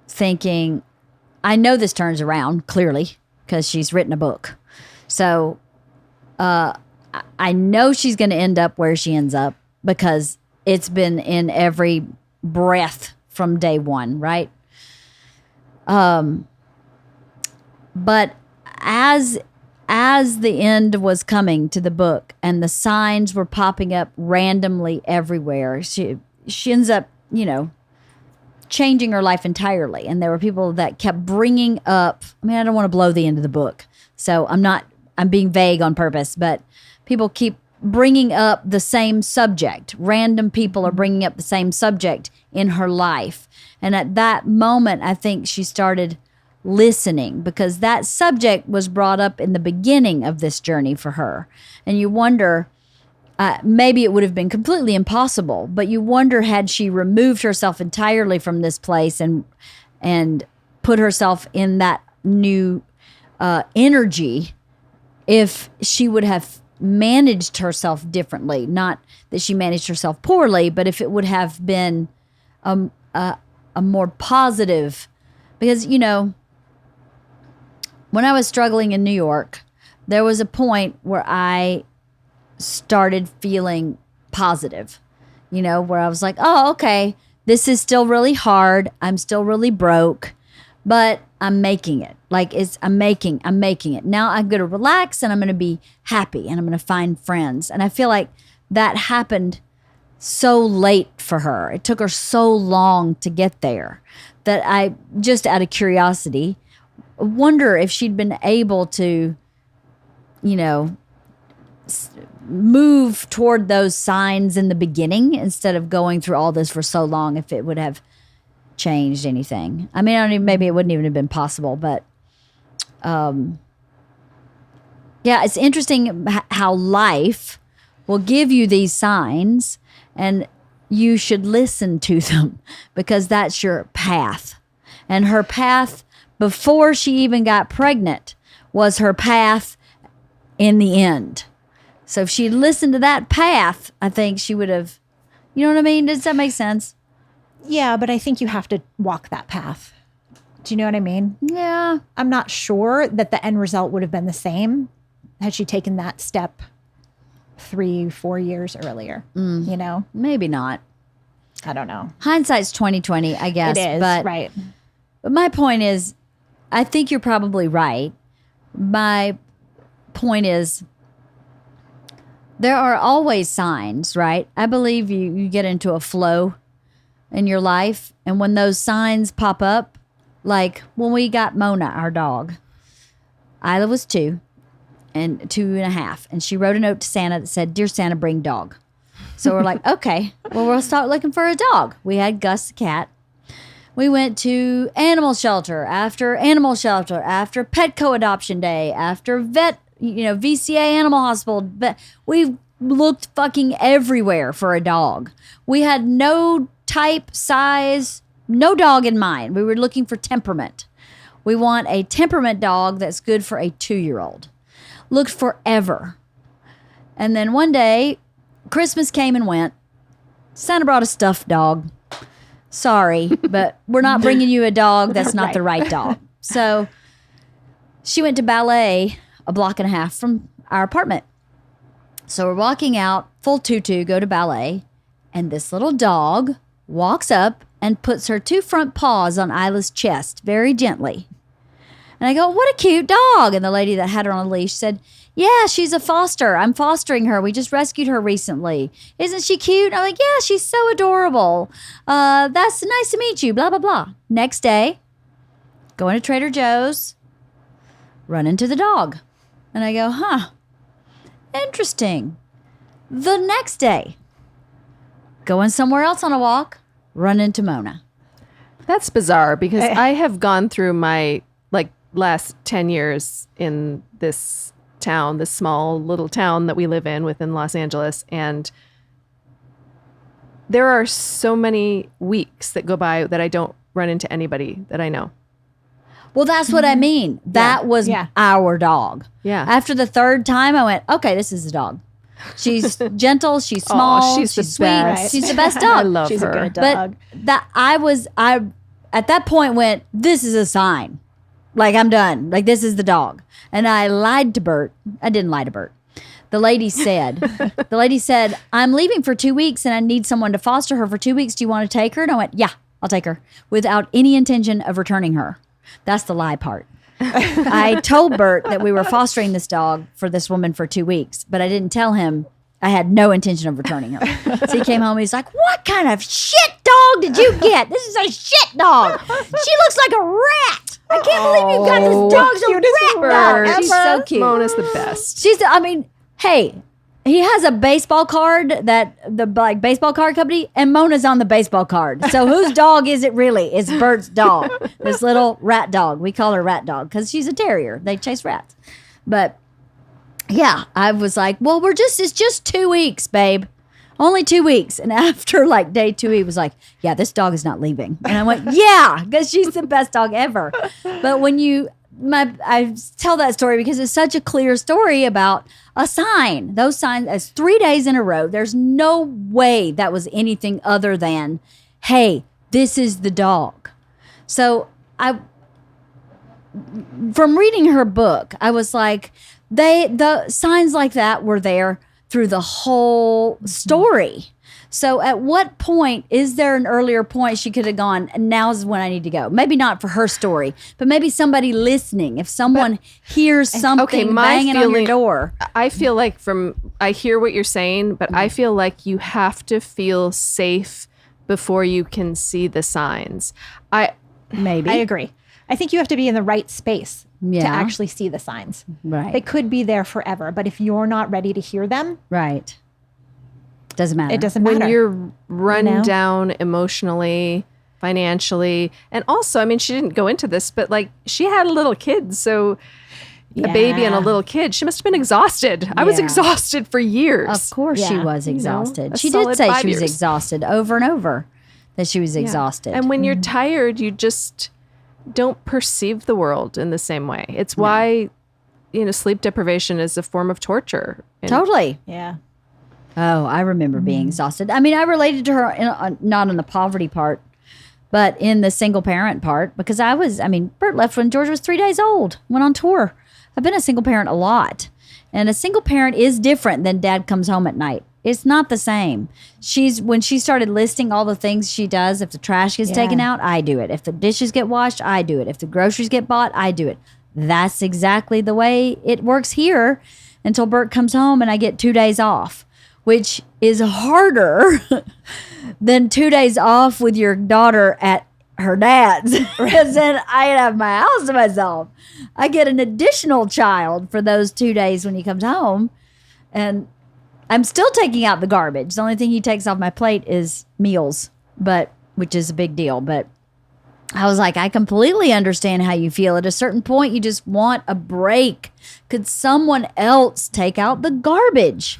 thinking, I know this turns around, clearly, because she's written a book. So I know she's going to end up where she ends up because it's been in every breath from day one, right? But as as the end was coming to the book and the signs were popping up randomly everywhere, she ends up, changing her life entirely. And there were people that kept bringing up, I don't want to blow the end of the book, so I'm being vague on purpose, but people keep bringing up the same subject. Random people are bringing up the same subject in her life. And at that moment, I think she started listening, because that subject was brought up in the beginning of this journey for her. And you wonder, maybe it would have been completely impossible, but you wonder, had she removed herself entirely from this place and put herself in that new energy, if she would have managed herself differently. Not that she managed herself poorly, but if it would have been a more positive, because, when I was struggling in New York, there was a point where I started feeling positive, where I was like, oh, okay, this is still really hard. I'm still really broke, but I'm making it. I'm making it. Now I'm going to relax and I'm going to be happy and I'm going to find friends. And I feel like that happened so late for her. It took her so long to get there that I, just out of curiosity, wonder if she'd been able to, move toward those signs in the beginning instead of going through all this for so long, if it would have changed anything. Maybe it wouldn't even have been possible, but it's interesting how life will give you these signs and you should listen to them, because that's your path. And her path before she even got pregnant was her path in the end. So if she listened to that path, I think she would have, you know what I mean? Does that make sense? Yeah, but I think you have to walk that path. Do you know what I mean? Yeah. I'm not sure that the end result would have been the same had she taken that step 3-4 years earlier. Maybe not. I don't know. Hindsight's 20/20, I guess. It is, but, right. But my point is, I think you're probably right. My point is, there are always signs, right? I believe you get into a flow in your life. And when those signs pop up, like when we got Mona, our dog, Isla was 2 and 2.5. And she wrote a note to Santa that said, "Dear Santa, bring dog." So we're like, okay, well, we'll start looking for a dog. We had Gus the cat. We went to animal shelter after Petco adoption day, after vet, VCA animal hospital. But we looked fucking everywhere for a dog. We had no type, size, no dog in mind. We were looking for temperament. We want a temperament dog that's good for a 2-year-old. Looked forever. And then one day, Christmas came and went. Santa brought a stuffed dog. Sorry, but we're not bringing you a dog that's not the right dog. So she went to ballet a block and a half from our apartment. So we're walking out, full tutu, go to ballet, and this little dog walks up and puts her 2 front paws on Isla's chest very gently. And I go, "What a cute dog." And the lady that had her on a leash said, "Yeah, she's a foster. I'm fostering her. We just rescued her recently. Isn't she cute?" And I'm like, "Yeah, she's so adorable. That's nice to meet you, blah, blah, blah." Next day, going to Trader Joe's, run into the dog. And I go, interesting. The next day, going somewhere else on a walk, run into Mona. That's bizarre, because I have gone through my last 10 years in this town, this small little town that we live in within Los Angeles. And there are so many weeks that go by that I don't run into anybody that I know. Well, that's what I mean. That was our dog. Yeah. After the 3rd time, I went, okay, this is the dog. She's gentle. She's small. She's the sweet. best. She's the best dog. I love She's her. a good dog. But I at that point went, this is a sign. I'm done. This is the dog. And I lied to Bert. I didn't lie to Bert. The lady said, "I'm leaving for 2 weeks and I need someone to foster her for 2 weeks. Do you want to take her?" And I went, "Yeah, I'll take her," without any intention of returning her. That's the lie part. I told Bert that we were fostering this dog for this woman for 2 weeks, but I didn't tell him I had no intention of returning her. So he came home. He's like, "What kind of shit dog did you get? This is a shit dog. She looks like a rat. I can't believe you got this dog's a rat dog. She's so cute. Mona's the best. Hey, he has a baseball card that the baseball card company, and Mona's on the baseball card. So whose dog is it really? It's Bert's dog. This little rat dog. We call her Rat Dog because she's a terrier. They chase rats. But yeah, I was like, well, it's just 2 weeks, babe. Only 2 weeks. And after like day 2, he was like, yeah, this dog is not leaving. And I went, yeah, because she's the best dog ever. But I tell that story because it's such a clear story about a sign. Those signs, as 3 days in a row, there's no way that was anything other than, hey, this is the dog. So from reading her book, I was like, the signs like that were there through the whole story. So at what point, is there an earlier point she could have gone, now's when I need to go? Maybe not for her story, but maybe somebody listening. If someone hears something banging on your door. I feel like I hear what you're saying, but I feel like you have to feel safe before you can see the signs. I agree. I think you have to be in the right space to actually see the signs. Right. They could be there forever, but if you're not ready to hear them. Right. Doesn't matter. It doesn't matter. When you're run down emotionally, financially, and also, I mean, she didn't go into this, but like she had a little kid, so a baby and a little kid. She must have been exhausted. I was exhausted for years. Of course she was exhausted. She did solid say 5 she was years. exhausted over and over, that she was exhausted. And when you're tired, you just don't perceive the world in the same way. It's why, sleep deprivation is a form of torture. Totally. Yeah. Oh, I remember being exhausted. I mean, I related to her, not in the poverty part, but in the single parent part, because Bert left when George was 3 days old, went on tour. I've been a single parent a lot. And a single parent is different than dad comes home at night. It's not the same. When she started listing all the things she does, if the trash gets taken out, I do it. If the dishes get washed, I do it. If the groceries get bought, I do it. That's exactly the way it works here until Bert comes home and I get 2 days off, which is harder than 2 days off with your daughter at her dad's. Because then I have my house to myself. I get an additional child for those 2 days when he comes home. And I'm still taking out the garbage. The only thing he takes off my plate is meals, which is a big deal. But I was like, I completely understand how you feel. At a certain point, you just want a break. Could someone else take out the garbage?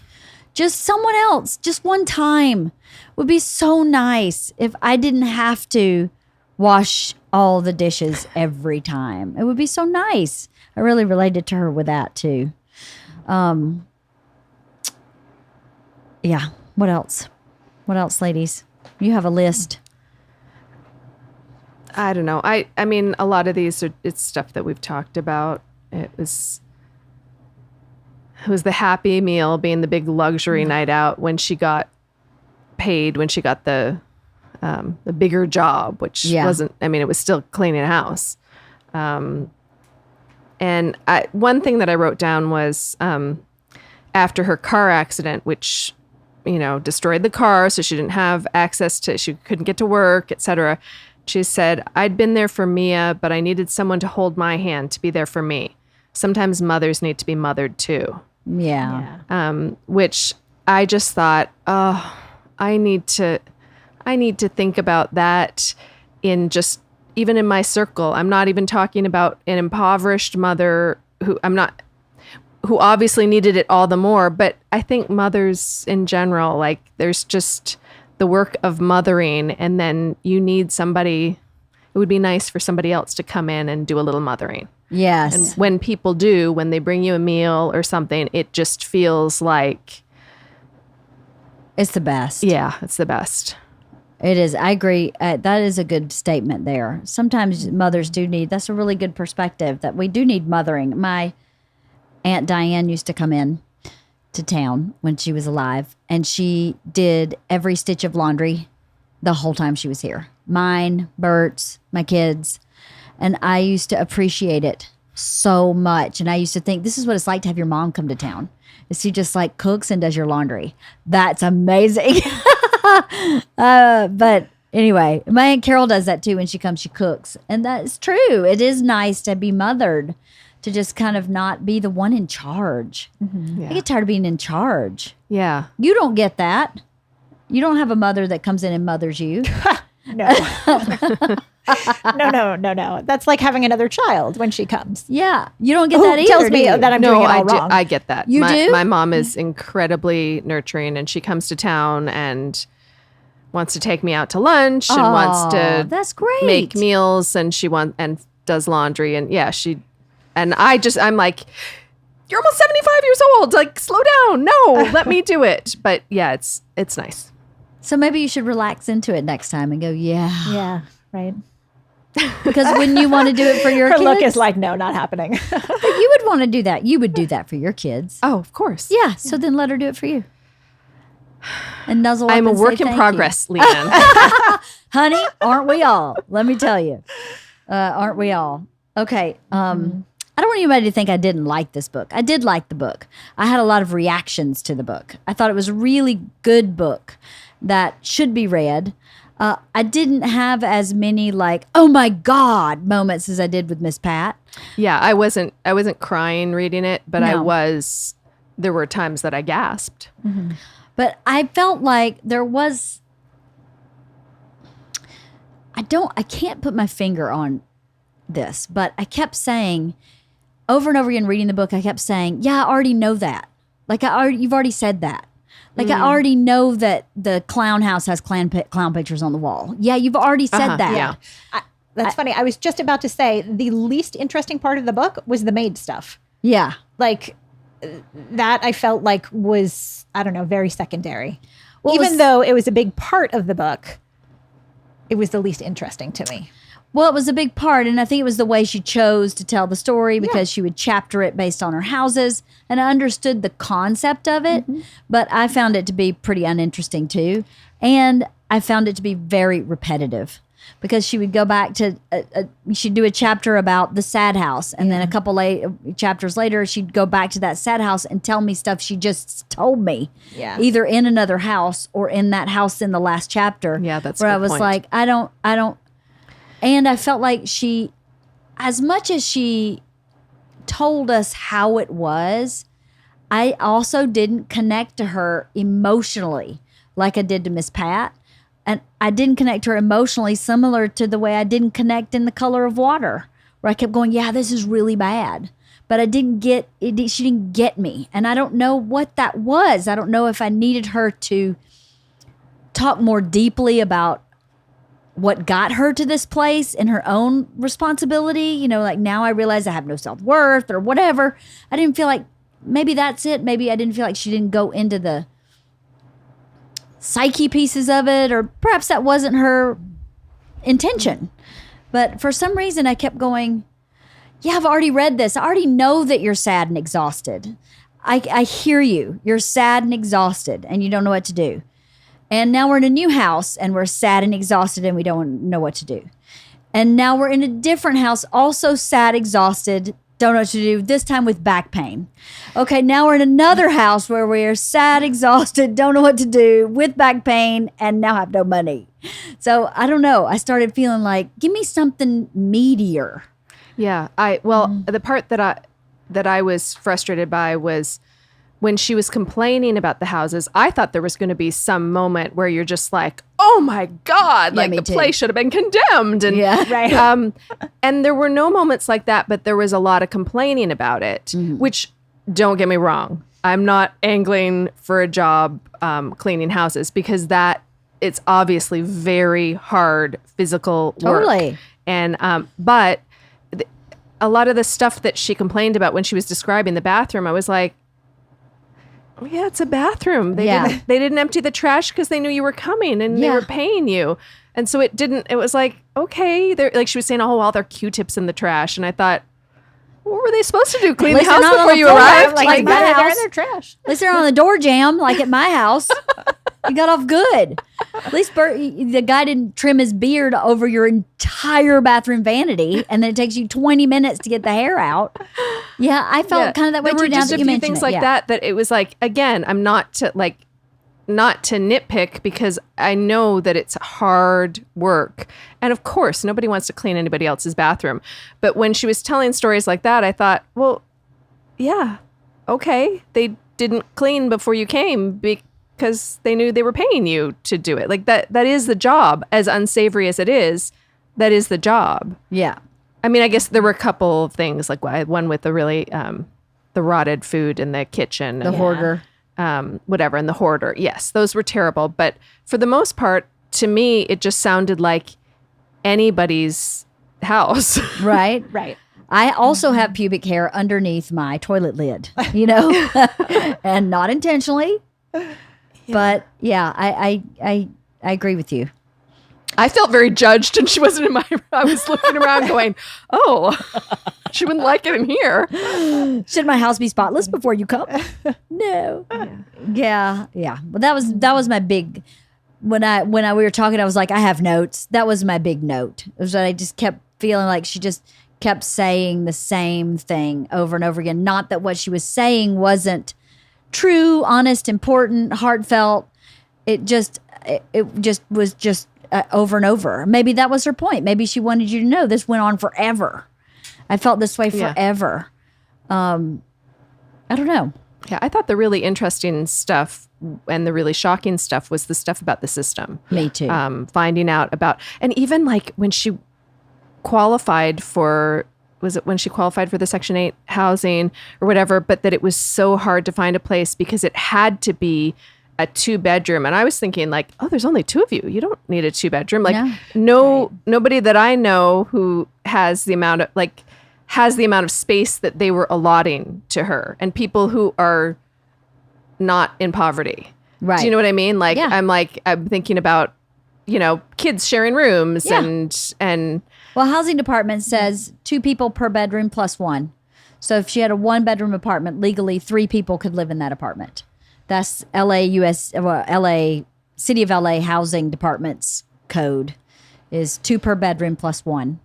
Just someone else, just one time. Would be so nice if I didn't have to wash all the dishes every time. It would be so nice. I really related to her with that too. Yeah. What else? What else, ladies? You have a list. I don't know. I mean, a lot of these it's stuff that we've talked about. It was the Happy Meal being the big luxury night out when she got paid, when she got the bigger job, which wasn't, I mean, it was still cleaning a house. And one thing that I wrote down was after her car accident, which, destroyed the car, so she didn't have access she couldn't get to work, etc. She said, I'd been there for Mia, but I needed someone to hold my hand, to be there for me. Sometimes mothers need to be mothered too. Yeah. Which I just thought, I need to think about that even in my circle. I'm not even talking about an impoverished mother who obviously needed it all the more, but I think mothers in general, like there's just the work of mothering, and then you need somebody. It would be nice for somebody else to come in and do a little mothering. Yes. And when people do, when they bring you a meal or something, it just feels like it's the best. Yeah, it's the best. It is. I agree. That is a good statement there. Sometimes mothers do need, that's a really good perspective, that we do need mothering. My Aunt Diane used to come in to town when she was alive, and she did every stitch of laundry the whole time she was here. Mine, Bert's, my kids. And I used to appreciate it so much. And I used to think this is what it's like to have your mom come to town. Is she just like cooks and does your laundry. That's amazing. But anyway, my Aunt Carol does that too. When she comes, she cooks. And that's true. It is nice to be mothered, to just kind of not be the one in charge. Yeah. I get tired of being in charge. Yeah. You don't get that. You don't have a mother that comes in and mothers you. No. No. That's like having another child when she comes. Yeah. You don't get Who that either. tells me do you? that I'm doing it all do. wrong. I get that. You do? My mom is incredibly nurturing, and she comes to town and wants to take me out to lunch and wants to that's great. make meals, and and does laundry, and I'm like, you're almost 75 years old. Like, slow down. No, let me do it. But yeah, it's nice. So maybe you should relax into it next time and go, yeah. Yeah, right. Because when you want to do it for your Her kids, look is like, no, not happening. but you would want to do that. You would do that for your kids. Oh, of course. Yeah. So then let her do it for you. And nuzzle up I'm a and work say in thank progress, Leanne. you. Honey, aren't we all? Let me tell you. Aren't we all? Okay. I don't want anybody to think I didn't like this book. I did like the book. I had a lot of reactions to the book. I thought it was a really good book that should be read. I didn't have as many like, oh my God moments as I did with Miss Pat. Yeah, I wasn't crying reading it, but No. there were times that I gasped. But I felt like there was, I can't put my finger on this, but I kept saying over and over again, reading the book, I kept saying, yeah, I already know that. Like you've already said that. Like I already know that the clown house has clown pictures on the wall. Yeah, you've already said that. Yeah. That's funny. I was just about to say the least interesting part of the book was the maid stuff. Yeah. Like that I felt like was, I don't know, very secondary. Well, Even though it was a big part of the book, it was the least interesting to me. Well, it was a big part, and I think it was the way she chose to tell the story because she would chapter it based on her houses, and I understood the concept of it, but I found it to be pretty uninteresting too, and I found it to be very repetitive because she would go back to, she'd do a chapter about the sad house, and then a couple chapters later, she'd go back to that sad house and tell me stuff she just told me, either in another house or in that house in the last chapter. Yeah, that's a where good I was point. like, I don't. And I felt like she, as much as she told us how it was, I also didn't connect to her emotionally like I did to Miss Pat. And I didn't connect to her emotionally similar to the way I didn't connect in The Color of Water, where I kept going, yeah, this is really bad. But I didn't get it. She didn't get me. And I don't know what that was. I don't know if I needed her to talk more deeply about what got her to this place and her own responsibility. You know, like now I realize I have no self-worth or whatever. I didn't feel like maybe that's it. Maybe I didn't feel like she didn't go into the psyche pieces of it, or perhaps that wasn't her intention. But for some reason I kept going, yeah, I've already read this. I already know that you're sad and exhausted. I hear you. You're sad and exhausted and you don't know what to do. And now we're in a new house and we're sad and exhausted and we don't know what to do. And now we're in a different house, also sad, exhausted, don't know what to do, this time with back pain. Okay, now we're in another house where we're sad, exhausted, don't know what to do, with back pain, and now have no money. So I don't know. I started feeling like, give me something meatier. Yeah. The part that I was frustrated by was when she was complaining about the houses. I thought there was going to be some moment where you're just like, oh my God, like me the too. place should have been condemned. And, Right. And there were no moments like that, but there was a lot of complaining about it, which, don't get me wrong, I'm not angling for a job cleaning houses, because it's obviously very hard physical work. Totally. And, but a lot of the stuff that she complained about when she was describing the bathroom, I was like, oh, yeah, it's a bathroom. They didn't empty the trash because they knew you were coming and they were paying you. And so it was like, okay, like she was saying, oh, well, there are Q-tips in the trash. And I thought, what were they supposed to do? Clean the least they're house not on before the you floor, arrived? like Like my they're house. in their trash. At least they're on the door jamb, like at my house. You got off good. At least the guy didn't trim his beard over your entire bathroom vanity, and then it takes you 20 minutes to get the hair out. Yeah, I felt kind of that way there too. were Now just that a you few mention things it. like Yeah. that it was like, again, I'm not to nitpick because I know that it's hard work. And of course, nobody wants to clean anybody else's bathroom. But when she was telling stories like that, I thought, well, yeah, okay. They didn't clean before you came because they knew they were paying you to do it. Like that is the job. As unsavory as it is, that is the job. Yeah. I mean, I guess there were a couple of things, like one with the really, the rotted food in the kitchen. The hoarder. Whatever, and the hoarder. Yes, those were terrible. But for the most part, to me, it just sounded like anybody's house. Right. Right. I also have pubic hair underneath my toilet lid, and not intentionally. But yeah, I agree with you. I felt very judged, and she wasn't in my room. I was looking around going, oh, she wouldn't like it in here. Should my house be spotless before you come? No. Yeah. But that was my big. When we were talking, I was like, I have notes. That was my big note. It was that I just kept feeling like she just kept saying the same thing over and over again. Not that what she was saying wasn't true, honest, important, heartfelt. It just was just over and over. Maybe that was her point. Maybe she wanted you to know this went on forever. I felt this way forever. I don't know. Yeah, I thought the really interesting stuff and the really shocking stuff was the stuff about the system. Me too. Finding out about, and even like when she qualified for, was it when she qualified for the Section 8 housing or whatever, but that it was so hard to find a place because it had to be a 2-bedroom. And I was thinking like, oh, there's only 2 of you. You don't need a 2-bedroom. Like nobody that I know who has the amount of space that they were allotting to her, and people who are not in poverty. Right. Do you know what I mean? Like, I'm thinking about, kids sharing rooms and Well, housing department says 2 people per bedroom plus 1. So if she had a 1-bedroom apartment, legally 3 people could live in that apartment. That's LA City of LA Housing Department's code is 2 per bedroom plus 1.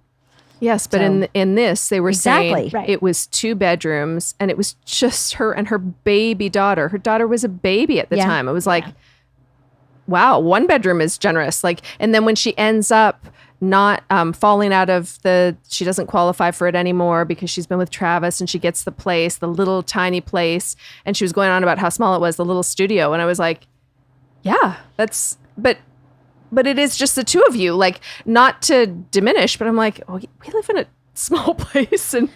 Yes, but So- in this, they were saying Right. it was 2 bedrooms, and it was just her and her baby daughter. Her daughter was a baby at the Yeah. time. It was like, wow, 1 bedroom is generous. Like, and then when she ends up not falling out of she doesn't qualify for it anymore because she's been with Travis, and she gets the place, the little tiny place, and she was going on about how small it was, the little studio, and I was like, yeah, but it is just the 2 of you, like, not to diminish, but I'm like, oh, we live in a small place, and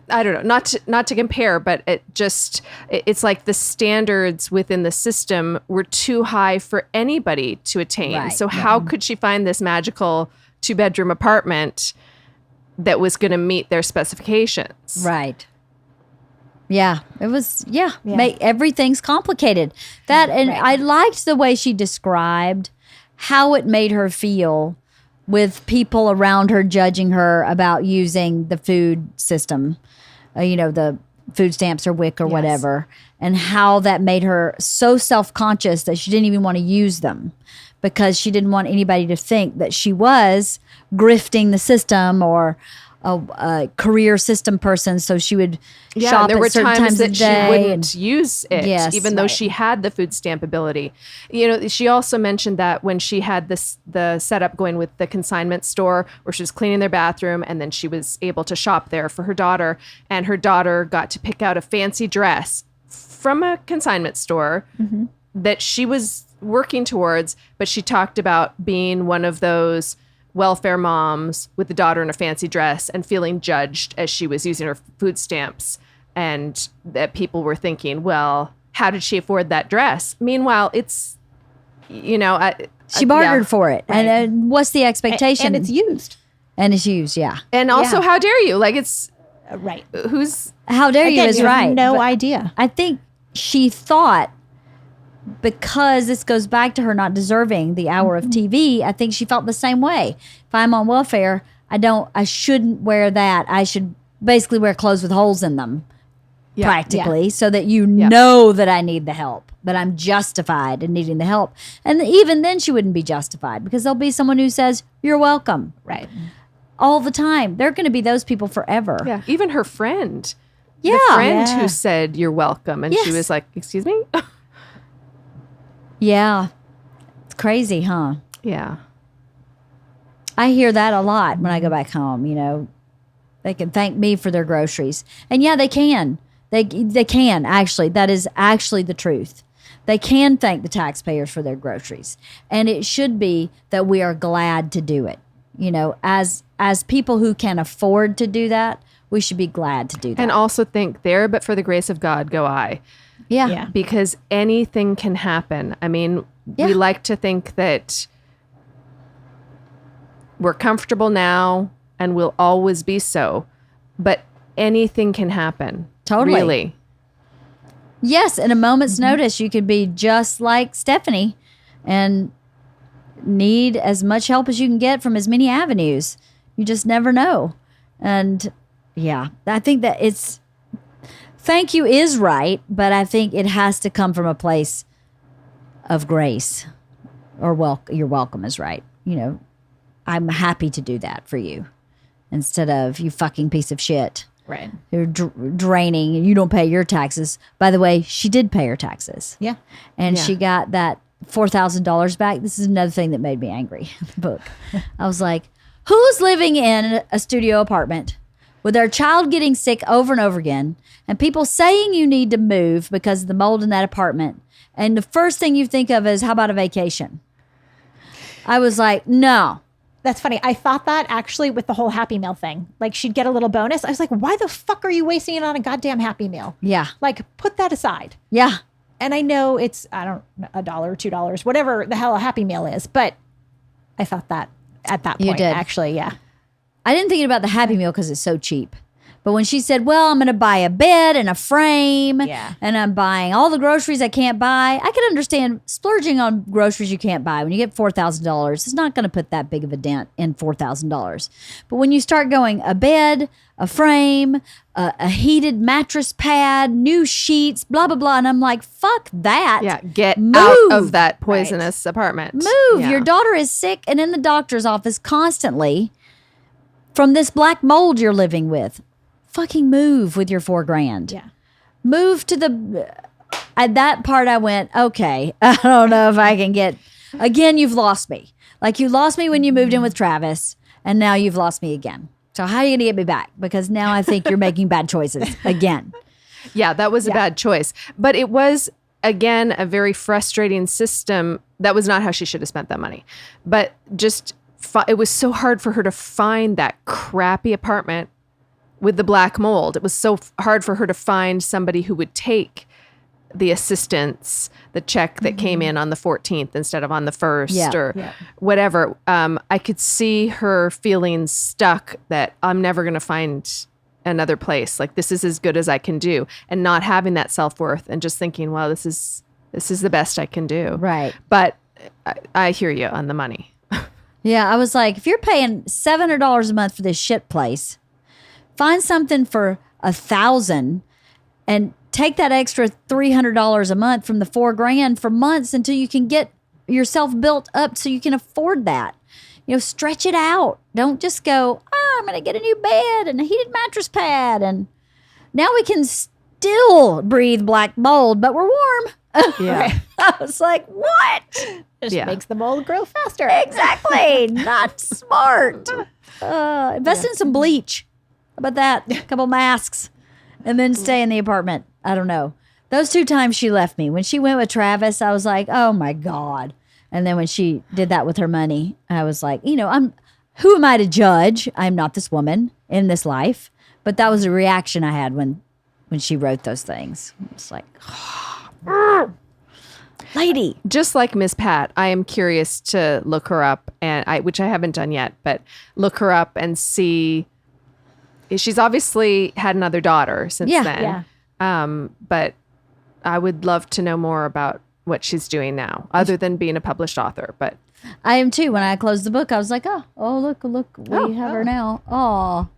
I don't know, not to compare, but it's like the standards within the system were too high for anybody to attain. Right. So how could she find this magical 2-bedroom apartment that was going to meet their specifications? Right. Yeah, it was, everything's complicated. And I liked the way she described how it made her feel with people around her judging her about using the food system, the food stamps or WIC or whatever, and how that made her so self-conscious that she didn't even want to use them because she didn't want anybody to think that she was grifting the system or a career system person. So she would shop there at were certain times that of she day. wouldn't use it, Yes, even though right. she had the food stamp ability. She also mentioned that when she had the setup going with the consignment store where she was cleaning their bathroom, and then she was able to shop there for her daughter, and her daughter got to pick out a fancy dress from a consignment store that she was working towards, but she talked about being one of those welfare moms with the daughter in a fancy dress and feeling judged as she was using her food stamps, and that people were thinking, well, how did she afford that dress? Meanwhile, it's, She bartered for it. Right. And what's the expectation? And it's used. And it's used, yeah. and also, Yeah. how dare you? Like, it's Right. who's How dare you Again, is you have right. no But idea. I think she thought, because this goes back to her not deserving the hour of TV, I think she felt the same way. If I'm on welfare, I shouldn't wear that. I should basically wear clothes with holes in them. practically, so that you know that I need the help, that I'm justified in needing the help. And even then she wouldn't be justified, because there'll be someone who says, you're welcome. Right. All the time. They're going to be those people forever. Yeah. Even her friend. Yeah. The friend Yeah. who said, you're welcome. And she Yes. was like, excuse me? Yeah. It's crazy, huh? Yeah. I hear that a lot when I go back home. You know, they can thank me for their groceries. And yeah, they can. They can, actually. That is actually the truth. They can thank the taxpayers for their groceries. And it should be that we are glad to do it. You know, as people who can afford to do that, we should be glad to do that. And also think there, but for the grace of God, go I. yeah. Yeah. Because anything can happen. I mean, Yeah. we like to think that we're comfortable now and we'll always be so, but anything can happen. Totally. Really. Yes, in a moment's notice, you could be just like Stephanie and need as much help as you can get from as many avenues. You just never know. And yeah, I think that thank you is right, but I think it has to come from a place of grace, or you're welcome is right. You know, I'm happy to do that for you instead of you fucking piece of shit. Right. You're draining and you don't pay your taxes. By the way, she did pay her taxes. Yeah. And Yeah. she got that $4,000 back. This is another thing that made me angry in the book. I was like, who's living in a studio apartment with their child getting sick over and over again and people saying you need to move because of the mold in that apartment? And the first thing you think of is, how about a vacation? I was like, no. That's funny. I thought that actually with the whole Happy Meal thing. Like, she'd get a little bonus. I was like, why the fuck are you wasting it on a goddamn Happy Meal? Yeah. Like, put that aside. Yeah. And I know it's, I don't know, $1, $2, whatever the hell a Happy Meal is. But I thought that at that You point, did. actually, yeah. I didn't think about the Happy Meal because it's so cheap. But when she said, well, I'm going to buy a bed and a frame, Yeah. and I'm buying all the groceries I can't buy, I can understand splurging on groceries you can't buy. When you get $4,000, it's not going to put that big of a dent in $4,000. But when you start going a bed, a frame, a heated mattress pad, new sheets, blah, blah, blah, and I'm like, fuck that. Yeah. Get Move. out of that poisonous apartment. Move. Yeah. Your daughter is sick and in the doctor's office constantly from this black mold you're living with. Fucking move with your $4,000. Yeah. Move to the. At that part, I went, okay, I don't know if I can get. Again, you've lost me. Like, you lost me when you moved in with Travis, and now you've lost me again. So how are you going to get me back? Because now I think you're making bad choices again. Yeah, that was a bad choice. But it was, again, a very frustrating system. That was not how she should have spent that money. But just, it was so hard for her to find that crappy apartment with the black mold. It was so hard for her to find somebody who would take the assistance, the check that came in on the 14th instead of on the 1st or whatever. I could see her feeling stuck that I'm never going to find another place. Like, this is as good as I can do, and not having that self-worth and just thinking, well, this is the best I can do. Right. But I hear you on the money. Yeah, I was like, if you're paying $700 a month for this shit place, find something for $1,000 and take that extra $300 a month from the $4,000 for months until you can get yourself built up so you can afford that. You know, stretch it out. Don't just go, I'm going to get a new bed and a heated mattress pad. And now we can still breathe black mold, but we're warm. Yeah. I was like, what? Just Yeah. makes the mold grow faster. Exactly. Not smart. Invest in some bleach. How about that? A couple masks. And then stay in the apartment. I don't know. Those 2 times she left me. When she went with Travis, I was like, oh my God. And then when she did that with her money, I was like, you know, who am I to judge? I'm not this woman in this life. But that was a reaction I had when she wrote those things. It's like, lady. Just like Miss Pat, I am curious to look her up, and which I haven't done yet, but look her up and see. She's obviously had another daughter since then. Yeah. But I would love to know more about what she's doing now, other than being a published author. But I am too. When I closed the book, I was like, oh, look, we have her now. Oh,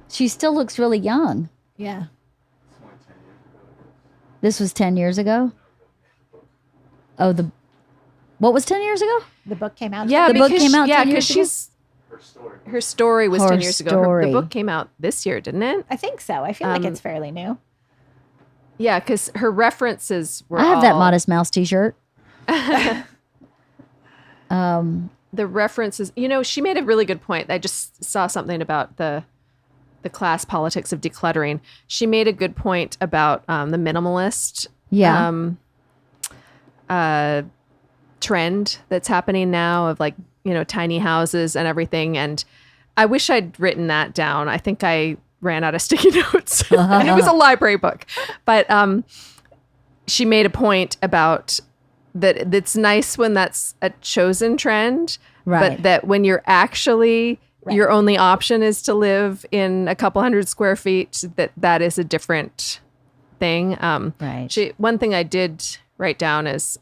she still looks really young. Yeah. This was 10 years ago? Oh, what was 10 years ago? The book came out. Yeah, The book because came out 10 because years ago? her story was Her 10 years ago. The story. book came out this year, didn't it? I think so. I feel like it's fairly new. Yeah, because her references were I have that all- Modest Mouse t-shirt. the references, she made a really good point. I just saw something about the class politics of decluttering. She made a good point about the minimalist Yeah. trend that's happening now of like, tiny houses and everything. And I wish I'd written that down. I think I ran out of sticky notes. And it was a library book. But she made a point about that it's nice when that's a chosen trend, Right. but that when you're actually your only option is to live in a couple hundred square feet, that is a different thing. Right. One thing I did write down is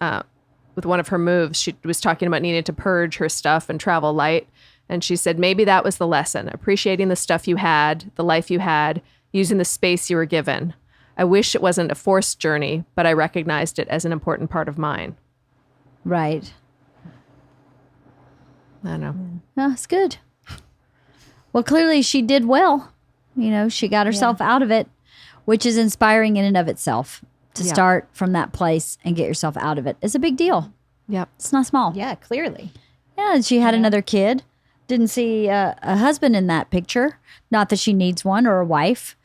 with one of her moves, she was talking about needing to purge her stuff and travel light. And she said, maybe that was the lesson, appreciating the stuff you had, the life you had, using the space you were given. I wish it wasn't a forced journey, but I recognized it as an important part of mine. Right. I don't know. No, it's good. Well, clearly she did well. She got herself out of it, which is inspiring in and of itself. To Yeah. start from that place and get yourself out of it is a big deal. Yep. It's not small. Yeah, clearly. Yeah, and she had another kid. Didn't see a husband in that picture. Not that she needs one or a wife.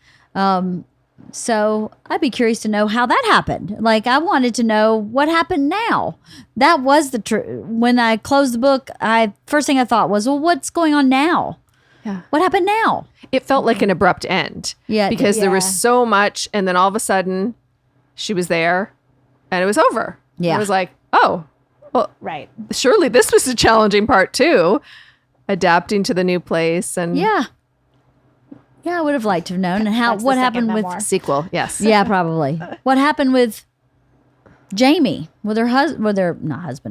So I'd be curious to know how that happened. Like, I wanted to know what happened now. That was the when I closed the book, first thing I thought was, well, what's going on now? Yeah. What happened now? It felt like an abrupt end. Yeah, it did. Because there was Yeah. so much, and then all of a sudden, she was there, and it was over. Yeah. I was like, oh, well, Right. surely this was a challenging part too, adapting to the new place and Yeah. Yeah, I would have liked to have known. And That's the what second happened memoir. with sequel. Yes. yeah, probably. What happened with Jamie, with her husband,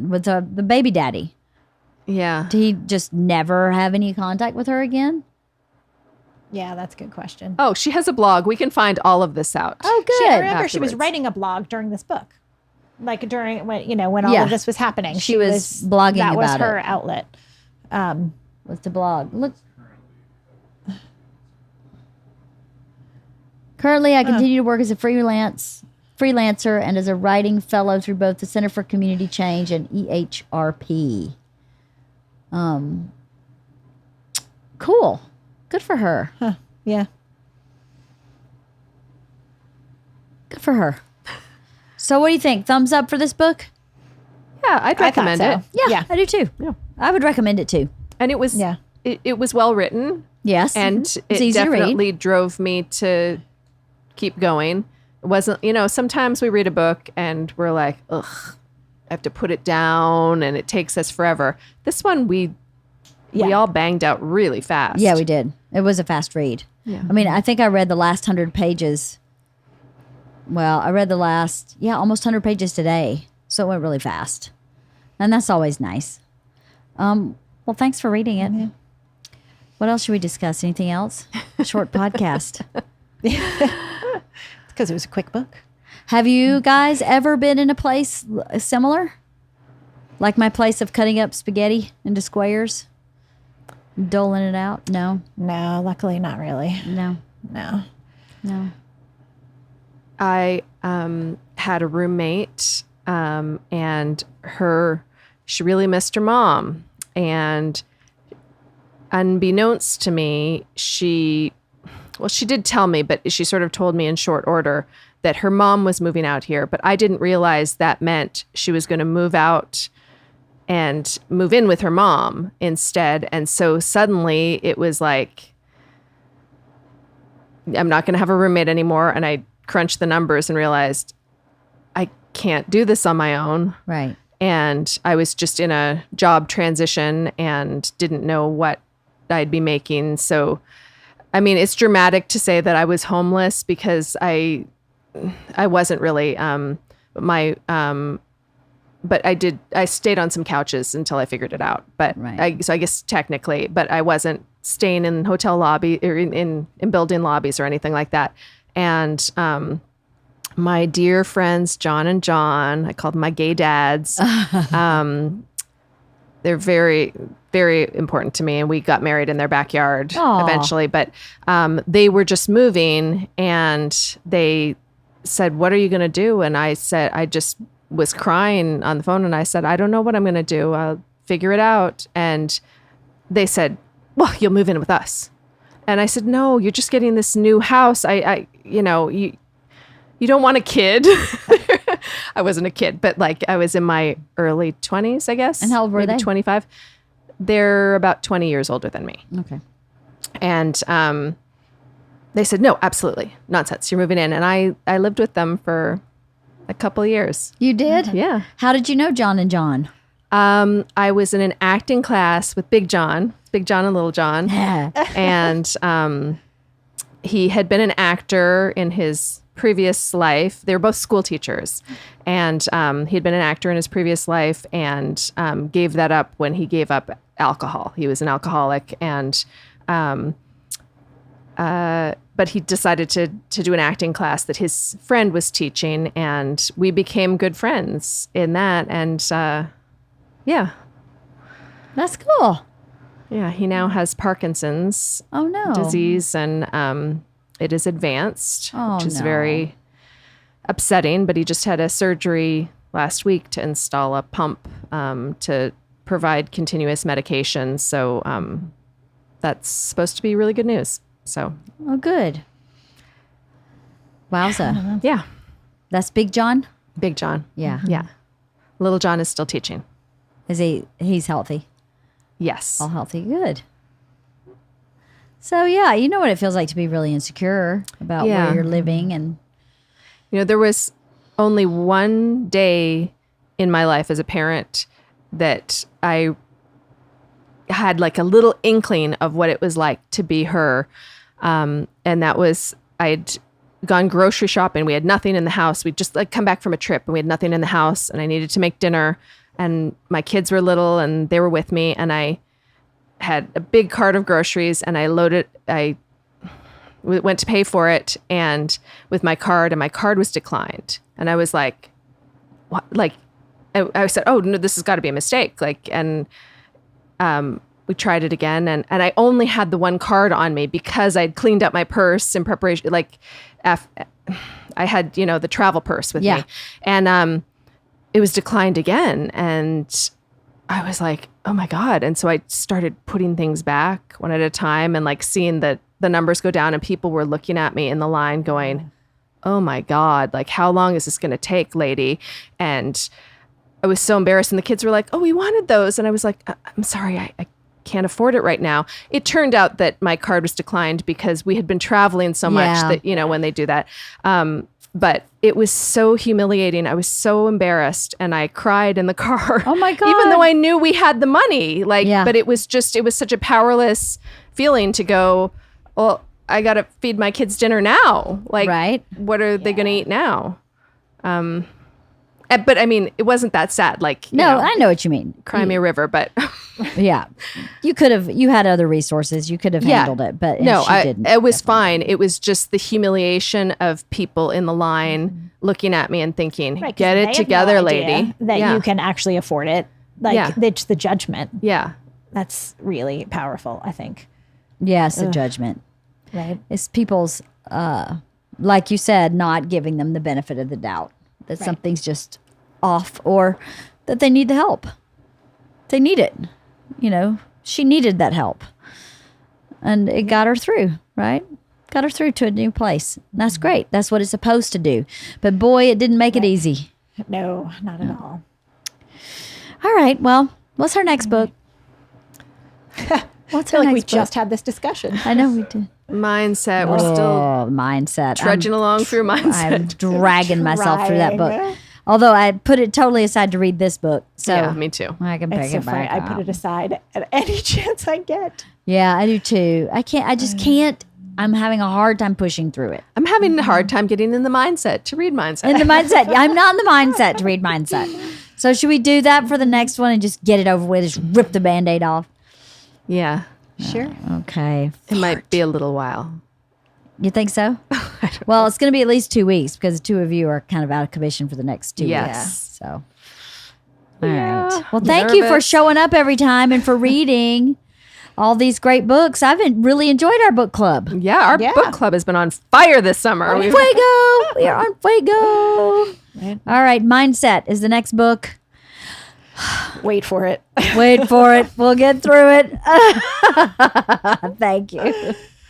with the baby daddy? Yeah. Did he just never have any contact with her again? Yeah, that's a good question. Oh, she has a blog. We can find all of this out. Oh, good. I remember she was afterwards. writing a blog during this book. Like during when all Yeah. of this was happening. She was blogging That was about her it. outlet. What's the blog? Look. Currently, I continue to work as a freelancer and as a writing fellow through both the Center for Community Change and EHRP. Cool. Good for her. Yeah. Good for her. So what do you think? Thumbs up for this book? Yeah, I'd I thought recommend so. it. Yeah, Yeah. I do too. Yeah. I would recommend it too. And it was Yeah. it was well written, Yes. and It's it easy to read. definitely drove me to keep going. It wasn't, sometimes we read a book and we're like, ugh, I have to put it down and it takes us forever. This one we all banged out really fast. Yeah, we did. It was a fast read. Yeah. I mean, I think I read the last 100 pages. Well, I read the last, almost 100 pages today. So it went really fast. And that's always nice. Well, thanks for reading it. What else should we discuss? Anything else? Short podcast. Because it was a quick book. Have you guys ever been in a place similar? Like my place of cutting up spaghetti into squares? Doling it out? No, No, luckily not really. no, No. no. I had a roommate, and she really missed her mom. And unbeknownst to me, she did tell me, but she sort of told me in short order that her mom was moving out here. But I didn't realize that meant she was going to move out and move in with her mom instead. And so suddenly it was like, I'm not going to have a roommate anymore. And I crunched the numbers and realized I can't do this on my own. Right. And I was just in a job transition and didn't know what I'd be making. So, I mean, it's dramatic to say that I was homeless because I wasn't really, but I stayed on some couches until I figured it out. But Right. so I guess technically, but I wasn't staying in hotel lobby or in building lobbies or anything like that. And my dear friends, John and John, I called them my gay dads. They're very, very important to me. And we got married in their backyard Aw. eventually. But they were just moving and they said, what are you going to do? And I said, I just was crying on the phone. And I said, I don't know what I'm going to do. I'll figure it out. And they said, well, you'll move in with us. And I said, no, you're just getting this new house. You don't want a kid. I wasn't a kid, but like I was in my early 20s, I guess. And how old were maybe they? 25. They're about 20 years older than me. Okay. And they said, no, absolutely. Nonsense. You're moving in. And I lived with them for a couple of years. You did? Yeah. How did you know John and John? I was in an acting class with Big John and Little John. And he had been an actor in his previous life. They were both school teachers. And he had been an actor in his previous life and gave that up when he gave up alcohol. He was an alcoholic. And but he decided to do an acting class that his friend was teaching. And we became good friends in that. And yeah. That's cool. Yeah, he now has Parkinson's Oh, no. disease, and it is advanced, Oh, which is no. very upsetting. But he just had a surgery last week to install a pump to provide continuous medication. So that's supposed to be really good news. So Oh, good. Wowza. yeah, That's Big John? Big John. Yeah. Yeah. Little John is still teaching. He's healthy? Yes. All healthy. Good. So, yeah, you know what it feels like to be really insecure about Yeah. where you're living. And There was only one day in my life as a parent that I had like a little inkling of what it was like to be her. And that was, I'd gone grocery shopping. We had nothing in the house. We'd just like come back from a trip and we had nothing in the house and I needed to make dinner and my kids were little and they were with me and I had a big cart of groceries and I went to pay for it and with my card and my card was declined. And I was like, what? Like, I said, oh no, this has got to be a mistake. Like, and we tried it again. And I only had the one card on me because I'd cleaned up my purse in preparation. Like I had, the travel purse with Yeah. me and it was declined again. And I was like, oh my God. And so I started putting things back one at a time and like seeing that the numbers go down and people were looking at me in the line going, oh my God, like how long is this going to take, lady? And I was so embarrassed. And the kids were like, oh, we wanted those. And I was like, I'm sorry, I can't afford it right now. It turned out that my card was declined because we had been traveling so much Yeah. that, when they do that. But it was so humiliating. I was so embarrassed and I cried in the car. Oh my God. Even though I knew we had the money, Yeah. but it was such a powerless feeling to go, well, I got to feed my kids dinner now. Like, Right. what are they going to eat now? But I mean, it wasn't that sad. Like, no, I know what you mean. cry me a river, but Yeah. You had other resources. You could have handled it, but no, she didn't. it was fine. It was just the humiliation of people in the line looking at me and thinking, Right, 'cause get they it have together, no idea lady. that yeah. you can actually afford it. Like, Yeah. it's the judgment. Yeah. That's really powerful, I think. Yes, a judgment. Right. It's people's, like you said, not giving them the benefit of the doubt that Right. something's just off or that they need the help. They need it. She needed that help. And it got her through, right? Got her through to a new place. That's great. That's what it's supposed to do. But boy, it didn't make it easy. No, not at all. All right. Well, what's her next book? What's I feel her like we next book? just had this discussion. I know we did. Mindset. We're still Mindset. trudging along through mindset. I'm dragging myself through that book. Trying. Although I put it totally aside to read this book. So Yeah, me too. I can pick It's so it funny. back I up. put it aside at any chance I get. Yeah, I do too. I just can't. I'm having a hard time pushing through it. I'm having a hard time getting in the mindset to read mindset. In the mindset. I'm not in the mindset to read mindset. So should we do that for the next one and just get it over with? Just rip the Band-Aid off? Yeah. Sure. Okay. It might be a little while. You think so? Well, it's going to be at least 2 weeks because the two of you are kind of out of commission for the next 2 Yes. weeks. So, all Yeah. right. Well, thank you for Nervous. showing up every time and for reading all these great books. I've really enjoyed our book club. Yeah, our book club has been on fire this summer. We've- Fuego. We are on fuego. All right. Mindset is the next book. Wait for it. Wait for it. We'll get through it. Thank you.